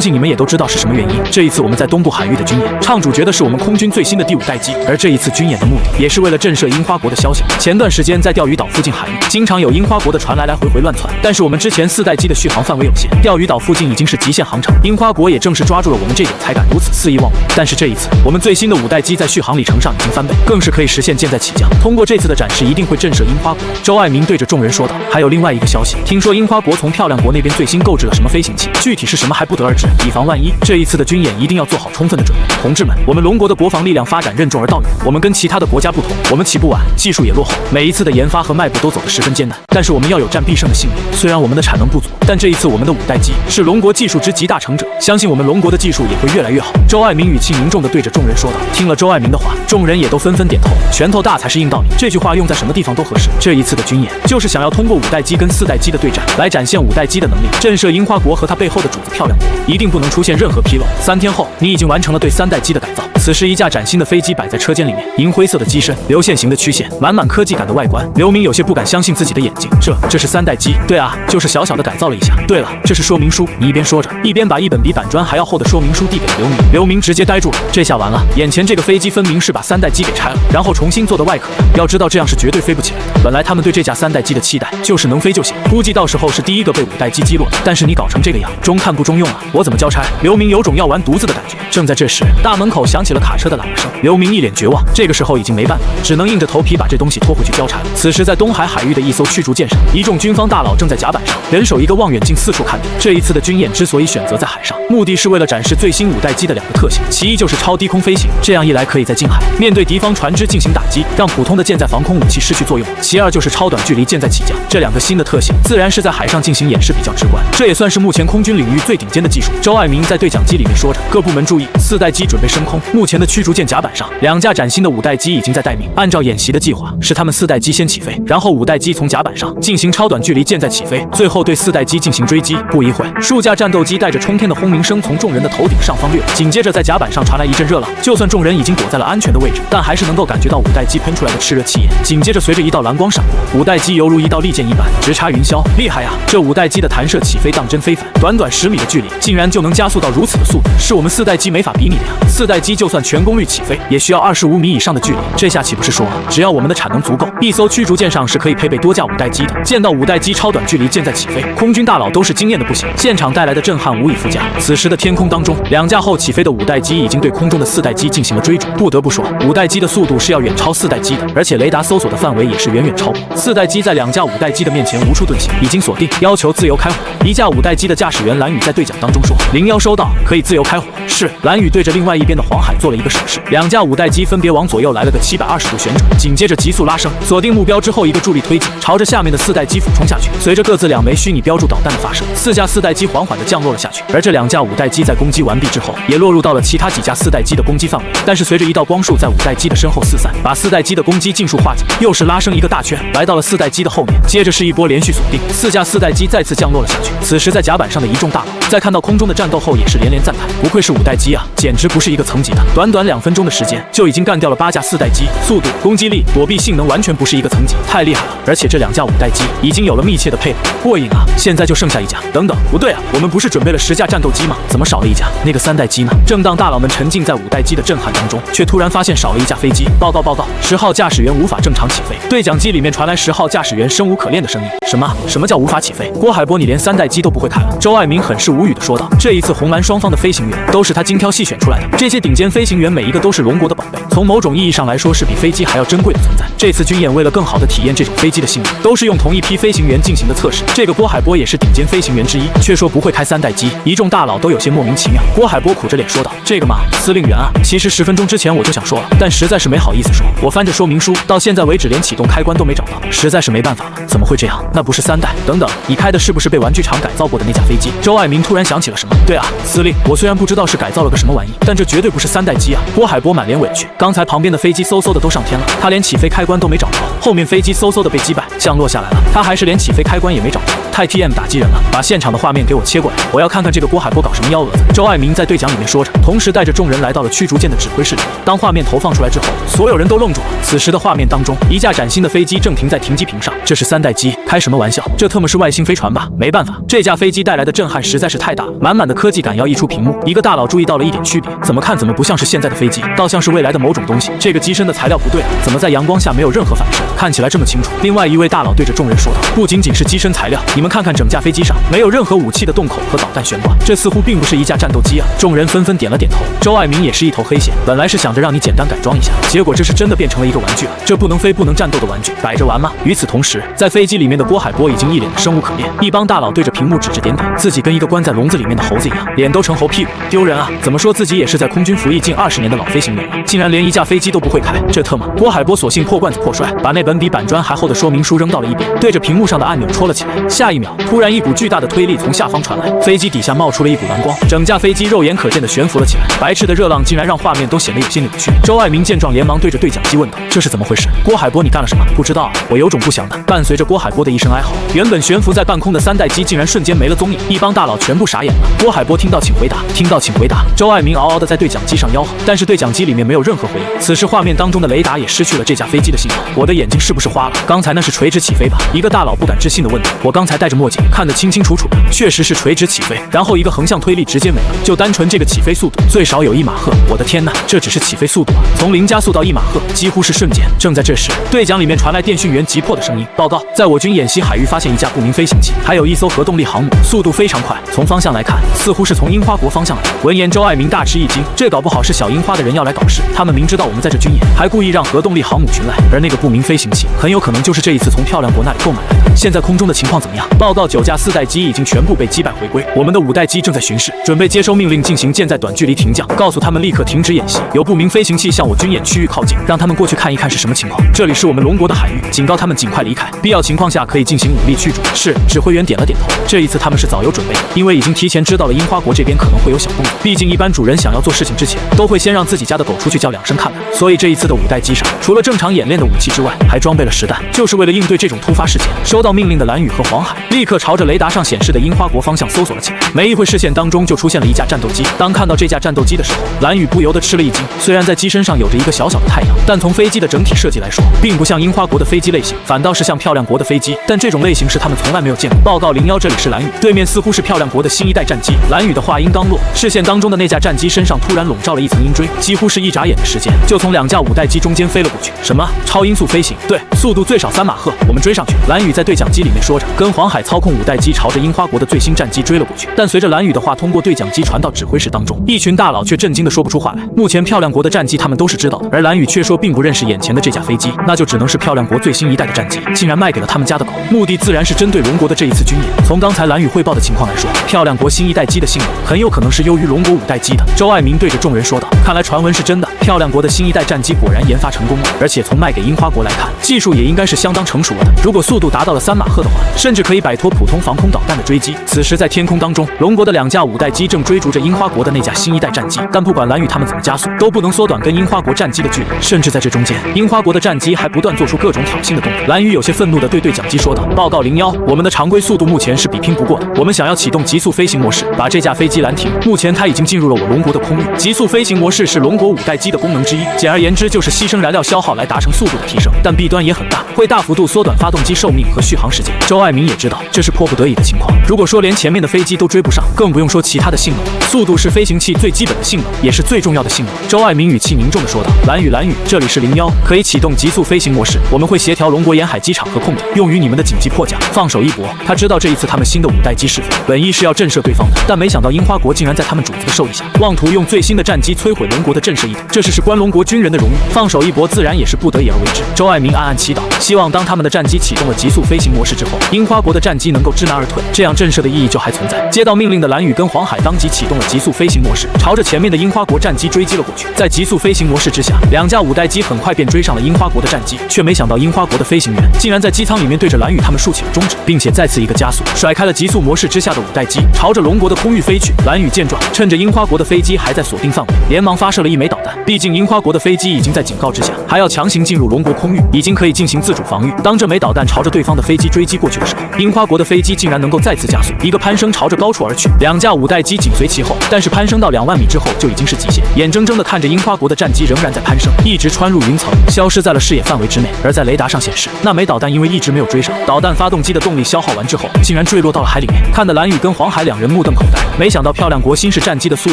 信你们也都知道是什么原因。这一次我们在东部海域的军演，唱主角的是我们空军最新的第5代机，而这一次军演的目的也是为了震慑樱花国的消息。前段时间在钓鱼岛附近海域，经常有樱花国的船来回乱窜，但是我们之前4代机的续航范围有限，钓鱼岛附近已经是极限航程，樱花国也正是抓住了我们这点，才敢如此肆意妄为。但是这一次，我们最新的5代机在续航里程上已经翻倍，更是可以实现舰载起降。通过这次的展示，一定会震慑樱花国。周爱民对着众人说道。还有另外一个消息，听说樱花国从漂亮国那边最新购置了什么飞行器，具体是什么还不得而知，以防万一，这一次的军演一定要做好充分的准备。同志们，我们龙国的国防力量发展任重而道远，我们跟其他的国家不同，我们起步晚，技术也落后，每一次的研发和迈步都走得十分艰难，但是我们要有战必胜的信念。虽然我们的产能不足，但这一次我们的5代机是龙国技术之集大成者，相信我们龙国的技术也会越来越好。周爱民语气凝重地对着众人说道。听了周爱民的话，众人也都纷纷点头，拳头大才是硬道理，这句话用在什么地方都合适。这一次的军演就是想要通过5代机跟4代机的对战，来展现5代机的能力，震慑樱花国和他背后的主子漂亮国，一定不能出现任何纰漏。3天后，你已经完成了对3代机的改造。此时，一架崭新的飞机摆在车间里面，银灰色的机身，流线型的曲线，满满科技感的外观。刘明有些不敢相信自己的眼睛，这是3代机？对啊，就是小小的改造了一下。对了，这是说明书。你一边说着，一边把一本比板砖还要厚的说明书递给了刘明。刘明直接呆住了，这下完了，眼前这个飞机分明是把3代机给拆了，然后重新做的外壳。要知道这样是绝对飞不起来的。本来他们对这架3代机的期待就是能飞就行，估计到时候是第一个被5代机击落的。但是你搞成这个样，中看不中用啊！我怎么交差？刘明有种要完犊子的感觉。正在这时，大门口响起了卡车的喇叭声。刘明一脸绝望，这个时候已经没办法，只能硬着头皮把这东西拖回去交差了。此时，在东海海域的一艘驱逐舰上，一众军方大佬正在甲板上，人手一个望远镜四处看着。这一次的军演之所以选择在海上，目的是为了展示最新5代机的2个特性，其一就是超低空飞行，这样一来可以在近海面对敌方船只进行打击，让普通的舰载防空武器失去作用；其二就是超短距离舰载起降，这2个新的特性自然是在海上进行演示比较直观，这也算是目前空军领域最顶尖的技术。周爱民在对讲机里面说着，各部门注意，4代机准备升空。目前的驱逐舰甲板上，2架崭新的5代机已经在待命。按照演习的计划，是他们4代机先起飞，然后5代机从甲板上进行超短距离舰载起飞，最后对4代机进行追击。不一会，数架战斗机带着冲天的轰鸣声从众人的头顶上方掠过，紧接着在甲板上传来一阵热浪。就算众人已经躲在了安全的位置，但还是能够感觉到5代机喷出来的炽热气焰。紧接着随着一道蓝光闪过，5代机犹如一道利剑一般直插云霄，厉害呀！这5代机的弹射起飞当真非凡，短短10米的距离竟然就能加速到如此的速度，是我们4代机没法比拟的呀！4代机就算全功率起飞，也需要25米以上的距离，这下岂不是说只要我们的产能足够，一艘驱逐舰上是可以配备多架5代机的。见到5代机超短距离舰载起飞，空军大佬都是惊艳的不行，现场带来的震撼无以复加。此时的天空当中，2架后起飞的5代机已经对空中的4代机进行了追逐。不得不说，5代机的速度是要远超4代机的，而且雷达搜索的范围也是远远超过4代机。在2架5代机的面前无处遁形，已经锁定，要求自由开火。一架5代机的驾驶员蓝宇在对讲当中说：“01收到，可以自由开火。”是。蓝宇对着另外一边的黄海做了一个手势，2架5代机分别往左右来了个720度旋转，紧接着急速拉升，锁定目标之后一个助力推进，朝着下面的4代机俯冲下去。随着各自2枚虚拟标注导弹的发射，4架4代机缓缓地降落了下去。而这2架5代机在攻击完毕之后，也落入到了其他几架4代机的攻击范围。但是随着一道光束在5代机的身后四散，把4代机的攻击尽数化解，又是拉升一个大圈，来到了4代机的后面。接着是一波连续锁定，4架4代机再次降落了下去。此时在甲板上的一众大佬在看到空中的战斗后，也是连连赞叹，不愧是5代机啊，简直不是一个层级的。短短2分钟的时间，就已经干掉了8架4代机，速度、攻击力、躲避性能完全不是一个层级，太厉害了！而且这2架5代机已经有了密切的配合，过瘾啊！现在就剩下1架。等等，不对啊，我们不是准备了10架战斗机吗？怎么少了1架？那个3代机呢？正当大佬们沉浸在5代机的震撼当中，却突然发现少了1架飞机。报告，10号驾驶员无法正常起飞。对讲机里面传来10号驾驶员生无可恋的声音。什么叫无法起飞？郭海波，你连3代机都不会开了？周爱民很是无语的说道。这一次红蓝双方的飞行员都都是他精挑细选出来的。这些顶尖飞行员每一个都是龙国的宝贝，从某种意义上来说是比飞机还要珍贵的存在。这次军演为了更好的体验这种飞机的性能，都是用同一批飞行员进行的测试。这个郭海波也是顶尖飞行员之一，却说不会开3代机，一众大佬都有些莫名其妙。郭海波苦着脸说道：“这个嘛，司令员啊，其实10分钟之前我就想说了，但实在是没好意思说。我翻着说明书，到现在为止连启动开关都没找到，实在是没办法了。怎么会这样？那不是3代？等等，你开的是不是被玩具厂改造过的那架飞机？”周爱民突然想起了什么。对啊，司令，我虽然不知道是改造了个什么玩意，但这绝对不是3代机啊！郭海波满脸委屈，刚才旁边的飞机嗖嗖的都上天了，他连起飞开关都没找着，后面飞机嗖嗖的被击败，降落下来了，他还是连起飞开关也没找着，太 TM 打击人了！把现场的画面给我切过来，我要看看这个郭海波搞什么幺蛾子。周爱民在对讲里面说着，同时带着众人来到了驱逐舰的指挥室里。当画面投放出来之后，所有人都愣住了。此时的画面当中，一架崭新的飞机正停在停机坪上，这是3代机？开什么玩笑？这特么是外星飞船吧？没办法，这架飞机带来的震撼实在是太大了，满满的科技感要溢出屏幕。一个大佬注意到了一点区别，怎么看怎么不像是现在的飞机，倒像是未来的某种东西。这个机身的材料不对啊，怎么在阳光下没有任何反射，看起来这么清楚？另外一位大佬对着众人说道：“不仅仅是机身材料，你们看看整架飞机上没有任何武器的洞口和导弹悬挂，这似乎并不是一架战斗机啊！”众人纷纷点了点头。周爱民也是一头黑线，本来是想着让你简单改装一下，结果这是真的变成了一个玩具了。这不能飞不能战斗的玩具，摆着玩吗？与此同时，在飞机里面的郭海波已经一脸的生无可恋，一帮大佬对着屏幕指指点点，自己跟一个关在笼子里面的猴子一样，脸都成猴屁股，丢人啊！怎么说自己也是在空军服役近20年的老飞行员了，竟然连一架飞机都不会开，这特么！郭海波索性破罐子破摔，把那本比板砖还厚的说明书扔到了一边，对着屏幕上的按钮戳了起来。下一秒，突然一股巨大的推力从下方传来，飞机底下冒出了一股蓝光，整架飞机肉眼可见的悬浮了起来。白炽的热浪竟然让画面都显得有些扭曲。周爱民见状，连忙对着对讲机问道：“这是怎么回事？郭海波，你干了什么？”“不知道啊。”我有种不祥的。伴随着郭海波的一声哀嚎，原本悬浮在半空的3代机竟然瞬间没了踪影，一帮大佬全部傻眼了。郭海波听到请回答，听到请回答。周爱民嗷嗷的在对讲机上吆喝，但是对讲机里面没有任何回应。此时画面当中的雷达也失去了这架飞机的信号。我的眼睛是不是花了？刚才那是垂直起飞吧？一个大佬不敢置信的问道。我刚才戴着墨镜，看得清清楚楚的，确实是垂直起飞，然后一个横向推力直接没了。就单纯这个起飞速度，最少有1马赫。我的天哪，这只是起飞速度啊！从0加速到1马赫，几乎是瞬间。正在这时，对讲里面传来电讯员急迫的声音：“报告，在我军演习海域发现一架不明飞行器，还有一艘核动力航母，速度非常快。从方向来看，似乎是从樱花国方向来的。”闻言，周爱民大吃一惊，这搞不好是小樱花的人要来搞事。他们明知道我们在这军演，还故意让核动力航母群来，而那个不明飞行器很有可能就是这一次从漂亮国那里购买来的。现在空中的情况怎么样？报告，9架4代机已经全部被击败回归，我们的5代机正在巡视，准备接收命令进行舰载短距离停降，告诉他们立刻停止演习。有不明飞行器向我军演区域靠近，让他们过去看一看是什么情况。这里是我们龙国的海域，警告他们尽快离开，必要情况下可以进行武力驱逐。是，指挥员点了点头。这一次他们是早有准备的，因为已经提前知道了樱花国这边可能会有小动作。毕竟一般主人想要做事情之前，都会先让自己家的狗出去叫2声看看。所以这一次的5代机上，除了正常演练的武器之外，还装备了实弹，就是为了应对这种突发事件。收到命令的蓝屿和黄海立刻朝着雷达上显示的樱花国方向搜索了起来。没一会，视线当中就出现了一架战斗机。当看到这架战斗机的时候，蓝屿不由得吃了一惊。虽然在机身上有着一个小小的太阳，但从飞机的整体设计来说，并不像樱花国的飞机类型，反倒是像漂亮国的飞机。但这种类型是他们从来没有见过。报告01，这里是蓝屿，对面似乎是漂亮国的新一代战机。蓝屿的话音刚落，视线当中的那架战机身上突然笼罩了一层鹰锥，几乎是一眨眼的时间，就从2架5代机中间飞了过去。什么超音速飞行？对，速度最少3马赫，我们追上去。蓝屿在对讲机里面说着，跟黄海操控5代机朝着樱花国的最新战机追了过去。但随着蓝屿的话通过对讲机传到指挥室当中，一群大佬却震惊的说不出话来。目前漂亮国的战机他们都是知道的，而蓝屿却说并不认识眼前的这架飞机，那就只能是漂亮国最新一代的战机，竟然卖给了他们家的狗。目的自然是针对龙国的这一次军演。从刚才蓝屿汇报的情况来说，漂亮国新一代机的性能很有可能是优于龙国5代机的。周爱民对着众人说道：“看来传闻是真的，漂亮国的新一代战机果然研发成功了，而且从卖给樱花国来看，技术也应该是相当成熟了的。如果速度达到了3马赫的话，甚至可以摆脱普通防空导弹的追击。”此时在天空当中，龙国的2架5代机正追逐着樱花国的那架新一代战机，但不管蓝屿他们怎么加速，都不能缩短跟樱花国战机的距离。甚至在这中间，樱花国的战机还不断做出各种挑衅的动作。蓝屿有些愤怒地对对讲机说道：“报告01，我们的常规速度目前是比拼不过的，我们想要启动极速飞行模式，把这架飞机拦停。目前它已经进入了我龙国的空域。极速飞行模式是龙国5代机的功能之一，简而言之就是牺牲燃料消耗来达成速度的提升，但弊端也很大，会大幅度缩短发动机寿命和续航时间。”周爱民也知道道这是迫不得已的情况。如果说连前面的飞机都追不上，更不用说其他的性能了。速度是飞行器最基本的性能，也是最重要的性能。周爱民语气凝重地说道：“蓝宇，这里是01，可以启动极速飞行模式。我们会协调龙国沿海机场和空点，用于你们的紧急迫降。放手一搏。”他知道这一次他们新的5代机试飞，本意是要震慑对方的，但没想到樱花国竟然在他们主子的授意下，妄图用最新的战机摧毁龙国的震慑意图，这是事关龙国军人的荣誉。放手一搏，自然也是不得已而为之。周爱民暗暗祈祷，希望当他们的战机启动了极速飞行模式之后，樱花国的战机能够知难而退，这样震慑的意义就还存在。接到命令的蓝宇跟黄海当即启动了极速飞行模式，朝着前面的樱花国战机追击了过去。在极速飞行模式之下，2架5代机很快便追上了樱花国的战机，却没想到樱花国的飞行员竟然在机舱里面对着蓝宇他们竖起了中指，并且再次一个加速，甩开了极速模式之下的5代机，朝着龙国的空域飞去。蓝宇见状，趁着樱花国的飞机还在锁定范围，连忙发射了1枚导弹。毕竟樱花国的飞机已经在警告之下，还要强行进入龙国空域，已经可以进行自主防御。当这枚导弹朝着对方的飞机追击过去的时候，樱花国的飞机竟然能够再次加速，一个攀升朝着高处而去，2架5代机紧随其后。但是攀升到2万米之后就已经是极限，眼睁睁地看着樱花国的战机仍然在攀升，一直穿入云层，消失在了视野范围之内。而在雷达上显示，那枚导弹因为一直没有追上，导弹发动机的动力消耗完之后，竟然坠落到了海里面。看得蓝宇跟黄海2人目瞪口呆，没想到漂亮国新式战机的速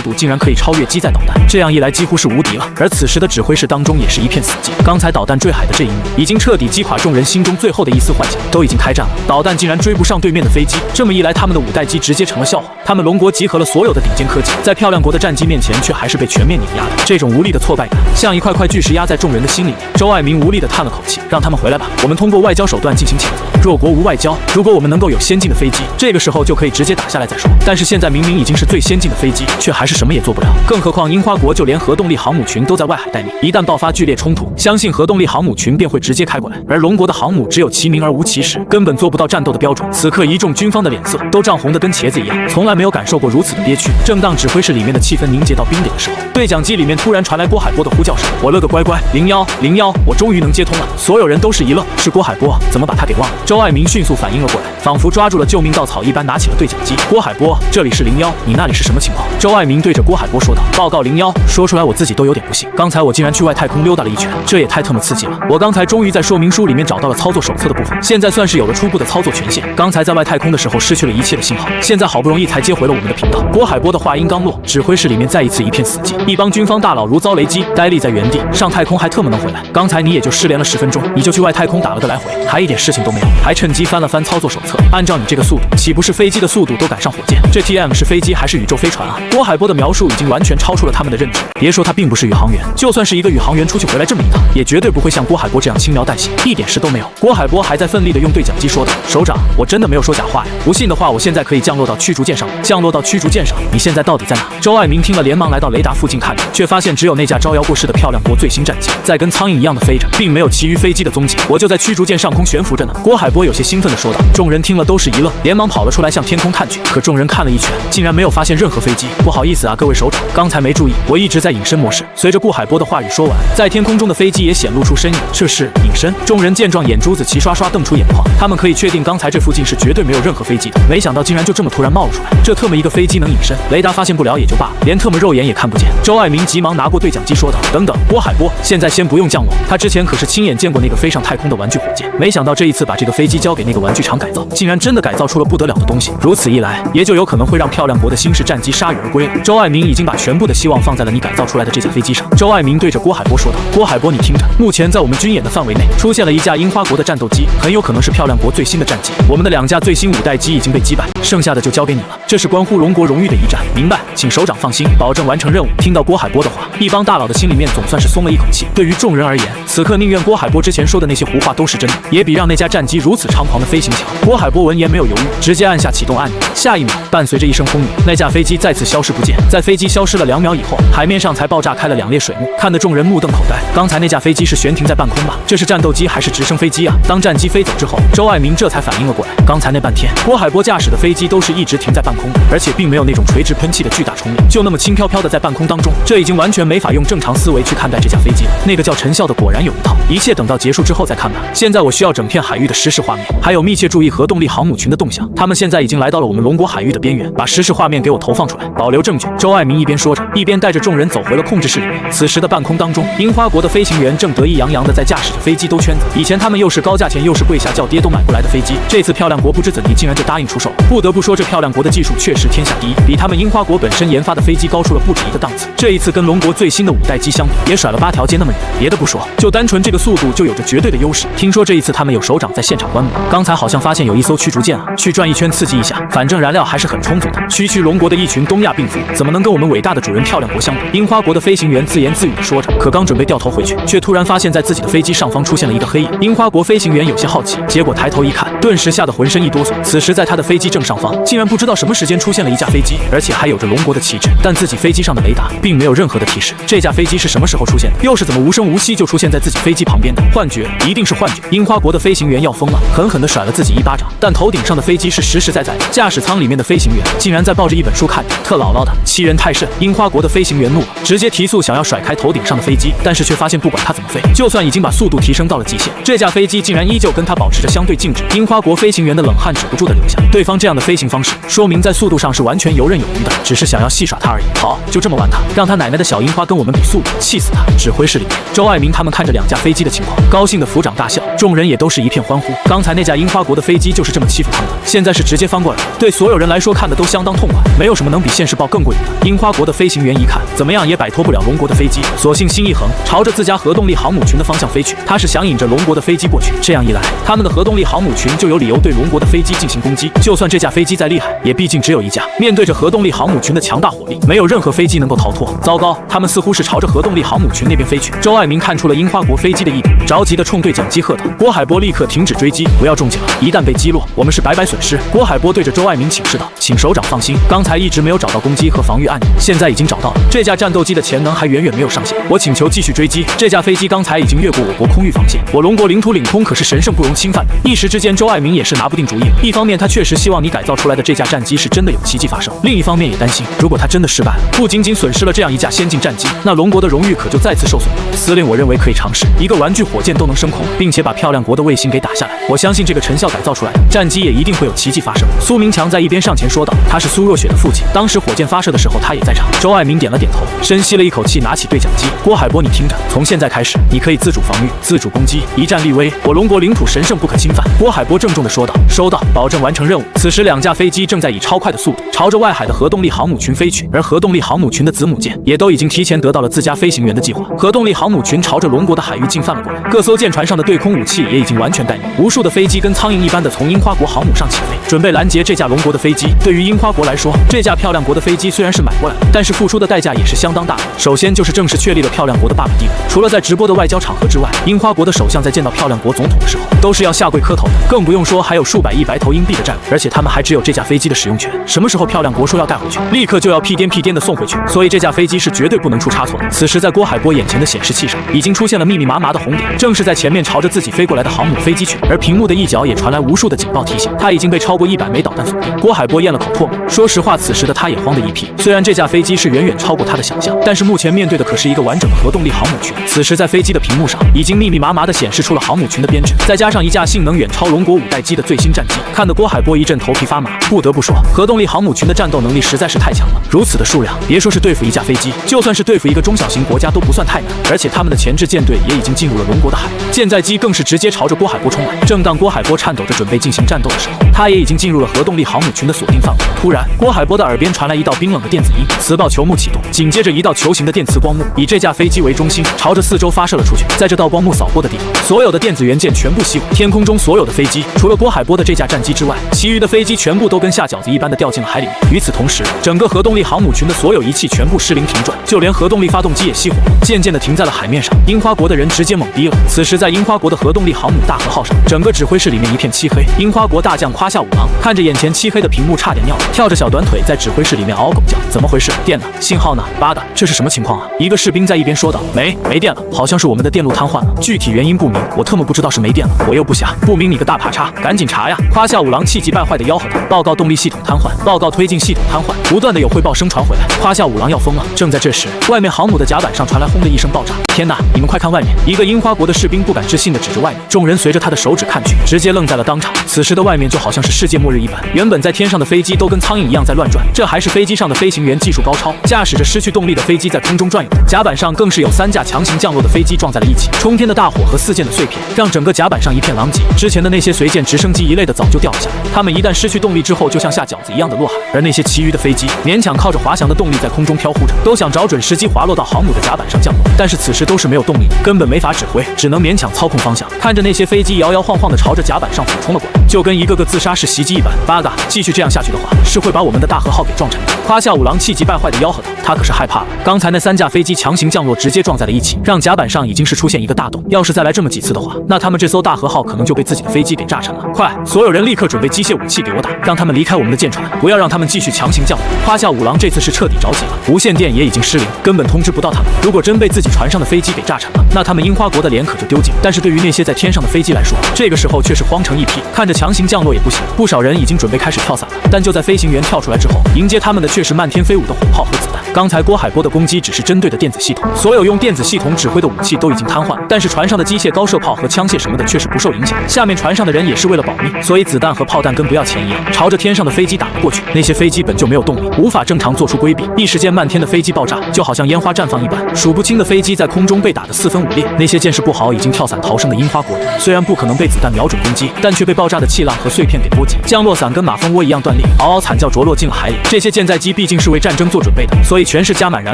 度竟然可以超越机载导弹，这样一来几乎是无敌了。而此时的指挥室当中也是一片死寂，刚才导弹坠海的这一幕，已经彻底击垮众人心中最后的一丝幻想。都已经开战了，导弹竟然追不上对面的飞机，这么一来，他们的5代机直接成了笑话。他们龙国集合了所有的顶尖科技，在漂亮国的战机面前，却还是被全面碾压的。这种无力的挫败感，像一块块巨石压在众人的心里面。周爱民无力地叹了口气，让他们回来吧，我们通过外交手段进行谴责。弱国无外交，如果我们能够有先进的飞机，这个时候就可以直接打下来再说。但是现在明明已经是最先进的飞机，却还是什么也做不了。更何况樱花国就连核动力航母群都在外海待命，一旦爆发剧烈冲突，相信核动力航母群便会直接开过来。而龙国的航母只有其名而无其实，根本做不到战斗的标准。此刻一众军方的脸色都涨红的跟茄子一样，从来没有感受过如此的憋屈。正当指挥室里面的气氛凝结到冰点的时候，对讲机里面突然传来郭海波的呼叫声：“我勒个乖乖，01，我终于能接通了！”所有人都是一愣，是郭海波，怎么把他给忘了？周爱民迅速反应了过来，仿佛抓住了救命稻草一般，拿起了对讲机：“郭海波，这里是01，你那里是什么情况？”周爱民对着郭海波说道：“报告01，说出来我自己都有点不信，刚才我竟然去外太空溜达了一圈，这也太特么刺激了！我刚才终于在说明书里面找到了操作手册的部分，现在算是有了初步的操作权限。刚才在外太空的时候失去了一切的信号，现在好不容易才接回了我们的频道。”郭海波的话音刚落，指挥室里面再一次一片死寂，一帮军方大佬如遭雷击，呆立在原地。上太空还特么能回来？刚才你也就失联了10分钟，你就去外太空打了个来回，还一点事情都没有，还趁机翻了翻操作手册。按照你这个速度，岂不是飞机的速度都赶上火箭？这 TM 是飞机还是宇宙飞船啊？郭海波的描述已经完全超出了他们的认知。别说他并不是宇航员，就算是一个宇航员出去回来这么一趟，也绝对不会像郭海波这样轻描淡写，一点事都没有。郭海波还在奋力的用对讲机说道：“首长，我真的没有说假话呀，不信的话，我现在可以降落到驱逐舰上。降落到驱逐舰上，你现在到底在哪？”周爱民听了，连忙来到雷达附近看着，却发现只有那架招摇过市的漂亮国最新战机在跟苍蝇一样的飞着，并没有其余飞机的踪迹。我就在驱逐舰上空悬浮着呢。郭海波有些兴奋地说道。众人听了都是一愣，连忙跑了出来向天空看去。可众人看了一圈，竟然没有发现任何飞机。不好意思啊，各位首长，刚才没注意，我一直在隐身模式。随着顾海波的话语说完，在天空中的飞机也显露出身影。这是隐身？众人见状，眼珠子齐刷刷瞪出眼眶。他们可以确定，刚才这附近是绝对没有任何飞机的，没想到竟然就这么突然冒了出来。这特么一个飞机能隐身，雷达发现不了也就罢了，连特么肉眼也看不见。周爱民急忙拿过对讲机说道：“等等，郭海波，现在先不用降落。他之前可是亲眼见过那个飞上太空的玩具火箭，没想到这一次把这个飞机交给那个玩具厂改造，竟然真的改造出了不得了的东西。如此一来，也就有可能会让漂亮国的新式战机铩羽而归了。周爱民已经把全部的希望放在了你改造出来的这架飞机上。”周爱民对着郭海波说道：“郭海波，你听着，目前在我们军演的范围内出现了一架樱花国的战斗机，很有可能是漂亮国最新的战机。我们的2架最新5代机已经被击败，剩下的就交给你了。这是关乎龙国荣誉的一战，明白？请首长放心，保证完成任务。”听到郭海波的话，一帮大佬的心里面总算是松了一口气。对于众人而言，此刻宁愿郭海波之前说的那些胡话都是真的，也比让那架战机如此猖狂的飞行强。郭海波闻言没有犹豫，直接按下启动按钮。下一秒，伴随着一声轰鸣，那架飞机再次消失不见。在飞机消失了2秒以后，海面上才爆炸开了2列水幕，看得众人目瞪口呆。刚才那架飞机是悬停在半空吧？这是战斗机还是直升飞机啊？当战机飞走之后，周爱民这才反应了过来，刚才那半天，郭海波驾驶的飞机都是一直停在半空的，而且并没有那种垂直喷气的巨大冲力，就那么轻飘飘的在半空当中，这已经完全没法用正常思维去看待这架飞机了。那个叫陈笑的果然有一套，一切等到结束之后再看吧。现在我需要整片海域的实时画面，还有密切注意核动力航母群的动向，他们现在已经来到了我们龙国海域的边缘，把实时画面给我投放出来，保留证据。周爱民一边说着，一边带着众人走回了控制室里面。此时的半空当中，樱花国的飞行员正得意洋洋地在驾驶着飞机兜圈子。以前他们又是高价钱又是贵下叫爹都买不来的飞机，这次次漂亮国不知怎地竟然就答应出售，不得不说这漂亮国的技术确实天下第一，比他们樱花国本身研发的飞机高出了不止一个档次。这一次跟龙国最新的5代机相比，也甩了8条街那么远。别的不说，就单纯这个速度就有着绝对的优势。听说这一次他们有首长在现场观摩，刚才好像发现有一艘驱逐舰啊，去转一圈刺激一下，反正燃料还是很充足的。区区龙国的一群东亚病夫，怎么能跟我们伟大的主人漂亮国相比？樱花国的飞行员自言自语地说着，可刚准备掉头回去，却突然发现在自己的飞机上方出现了一个黑影。樱花国飞行员有些好奇，结果抬头一看，顿时吓得浑身一哆嗦。此时在他的飞机正上方，竟然不知道什么时间出现了一架飞机，而且还有着龙国的旗帜，但自己飞机上的雷达并没有任何的提示。这架飞机是什么时候出现的？又是怎么无声无息就出现在自己飞机旁边的？幻觉，一定是幻觉！樱花国的飞行员要疯了，狠狠地甩了自己一巴掌。但头顶上的飞机是实实在在的，驾驶舱里面的飞行员竟然在抱着一本书看着，特姥姥的，欺人太甚！樱花国的飞行员怒了，直接提速想要甩开头顶上的飞机，但是却发现不管他怎么飞，就算已经把速度提升到了极限，这架飞机竟然依旧跟他保持着相对静止。樱花国飞行员的冷汗止不住的流下，对方这样的飞行方式，说明在速度上是完全游刃有余的，只是想要戏耍他而已。好，就这么玩他，让他奶奶的小樱花跟我们比速度，气死他！指挥室里面，周爱民他们看着2架飞机的情况，高兴的抚掌大笑，众人也都是一片欢呼。刚才那架樱花国的飞机就是这么欺负他们的，现在是直接翻过来了，对所有人来说看的都相当痛快，没有什么能比现世报更过瘾的。樱花国的飞行员一看，怎么样也摆脱不了龙国的飞机，索性心一横，朝着自家核动力航母群的方向飞去。他是想引着龙国的飞机过去，这样一来，他们的核动力航母群就有理由对龙国的飞机进行攻击。就算这架飞机再厉害，也毕竟只有一架，面对着核动力航母群的强大火力，没有任何飞机能够逃脱。糟糕，他们似乎是朝着核动力航母群那边飞去。周爱民看出了樱花国飞机的异动，着急的冲对讲机喝道：“郭海波，立刻停止追击，不要中计了！一旦被击落，我们是白白损失。”郭海波对着周爱民请示道：“请首长放心，刚才一直没有找到攻击和防御按钮，现在已经找到了。这架战斗机的潜能还远远没有上线，我请求继续追击。这架飞机刚才已经越过我国空域防线，我龙国领土领空可是神圣不容侵犯的。”一时之间，周爱民也是拿不定主意了。一方面，他确实希望你改造出来的这架战机是真的有奇迹发生；另一方面，也担心如果他真的失败了，不仅仅损失了这样一架先进战机，那龙国的荣誉可就再次受损了。司令，我认为可以尝试一个玩具火箭都能升空，并且把漂亮国的卫星给打下来。我相信这个陈笑改造出来的战机也一定会有奇迹发生。苏明强在一边上前说道，他是苏若雪的父亲，当时火箭发射的时候他也在场。周爱民点了点头，深吸了一口气，拿起对讲机：“郭海波，你听着，从现在开始，你可以自主防御、自主攻击，一战立威。我龙国领土神圣不可侵犯。”郭海波郑重地说道：“收到，保证完成任务。”此时2架飞机正在以超快的速度朝着外海的核动力航母群飞去，而核动力航母群的子母舰也都已经提前得到了自家飞行员的计划。核动力航母群朝着龙国的海域进犯了过来，各艘舰船上的对空武器也已经完全待命，无数的飞机跟苍蝇一般的从樱花国航母上起飞，准备拦截这架龙国的飞机。对于樱花国来说，这架漂亮国的飞机虽然是买过来的，但是付出的代价也是相当大的。首先就是正式确立了漂亮国的霸主地位，除了在直播的外交场合之外，樱花国的首相在见到漂亮国总统的时候都是要下跪磕头的，更不用说还有数百亿白头硬币的债务，而且他们还只有这架飞机的使用权，什么时候漂亮国说要带回去，立刻就要屁颠屁颠的送回去，所以这架飞机是绝对不能出差错的。此时在郭海波眼前的显示器上已经出现了密密麻麻的红点，正是在前面朝着自己飞过来的航母飞机群，而屏幕的一角也传来无数的警报提醒，他已经被超过100枚导弹锁定。郭海波咽了口唾沫，说实话，此时的他也慌得一批。虽然这架飞机是远远超过他的想象，但是目前面对的可是一个完整的核动力航母群。此时在飞机的屏幕上已经密密麻麻的显示出了航母群的编制，再加上一架性能远超龙国5代机的最新战机，看得郭海波一阵头皮发麻。不得不说，核动力航母群的战斗能力实在是太强了，如此的数量，别说是对付一架飞机，就算是对付一个中小型国家都不算太难。而且他们的前置舰队也已经进入了龙国的海，舰载机更是直接朝着郭海波冲来。正当郭海波颤抖着准备进行战斗的时候，他也已经进入了核动力航母群的锁定范围。突然，郭海波的耳边传来一道冰冷的电子音，磁暴球幕启动，紧接着一道球形的电磁光幕以这架飞机为中心，朝着四周发射了出去。在这道光幕扫过的地方，所有的电子元件全部熄火，天空中所有的飞机，除了郭海波的这架战机之外，其余的飞机全部都跟下饺子一般的掉进了海里面。与此同时，整个核动力航母群的所有仪器全部失灵停转，就连核动力发动机也熄火，渐渐的停在了海面上。樱花国的人直接懵逼了。此时在樱花国的核动力航母大和号上，整个指挥室里面一片漆黑。樱花国大将夸下五郎看着眼前漆黑的屏幕，差点尿了，跳着小短腿在指挥室里面嗷狗叫。怎么回事？电呢？信号呢？妈的，这是什么情况啊？一个士兵在一边说道：没电了，好像是我们的电路瘫痪了，具体原因不明，我特么不知道是没电了，我又不瞎，不明你个大爬叉，赶紧查呀！夸下五郎气急败坏的吆喝道：报告动力系统瘫痪，报告推进系统瘫痪，不断的有汇报声传回来。夸下五郎要疯了。正在这时，外面航母的甲板上传来轰的一声爆炸。天哪，你们快看外面！一个樱花国的士兵不敢置信的指着外面，众人随着他的手指看去，直接愣在了当场。此时的外面就好像是世界末日一般，原本在天上的飞机都跟苍蝇一样在乱转，这还是飞机上的飞行员技术高超，驾驶着失去动力的飞机在空中转悠。甲板上更是有3架强行降落的飞机撞在了一起，冲天的大火和4件的碎片让整个甲板上一片狼藉。之前的那些随舰直升机一类的早就掉了下来。他们一旦失去动力之后，就像下饺子一样的落海。而那些其余的飞机勉强靠着滑翔的动力在空中飘忽着，都想找准时机滑落到航母的甲板上降落，但是此时都是没有动力的，根本没法指挥，只能勉强操控方向。看着那些飞机摇摇晃晃的朝着甲板上俯冲了过来，就跟一个个自杀式袭击一般。八嘎，继续这样下去的话，是会把我们的大和号给撞沉的。夸下五郎气急败坏的吆喝道，他可是害怕了。刚才那3架飞机强行降落，直接撞在了一起，让甲板上已经是出现一个大洞。要是再来这么几次的话，那他们这艘大和号可能就被自己的飞机给炸沉了。快，所有人立刻准备机械武器给我打，让他们离开我们的舰船，不要让他们继续强行降落。夸下五郎这次是彻底着急了，无线电也已经失灵，根本通知不到他们。如果真被自己船上的飞机给炸沉了，那他们樱花国的脸可就丢尽。但是对于那些在天上的飞机来说，这个时候却是慌成一批，看着强行降落也不行，不少人已经准备开始跳伞了。但就在飞行员跳出来之后，迎接他们的却是漫天飞舞的火炮和子弹。刚才郭海波的攻击只是针对的电子系统，所有用电子系统指挥的武器都已经瘫痪，但是船上的机械高射炮和枪械什么的却是不受影响。下面船上的人也是为了保命，所以子弹和炮弹跟不要钱一样，朝着天上的飞机打了过去。那些飞机本就没有动力，无法正常做出规避，一时间漫天的飞机爆炸，就好像烟花绽放一般，数不清的飞机在空中被打得四分五裂。那些见识不好已经跳伞逃生的樱花国人，虽然不可能被子弹瞄准攻击，但却被爆炸的气浪和碎片给波及，降落伞跟马蜂窝一样断裂，嗷嗷惨叫着落进了海里。这些舰载机毕竟是为战争做准备的，所以全是加满燃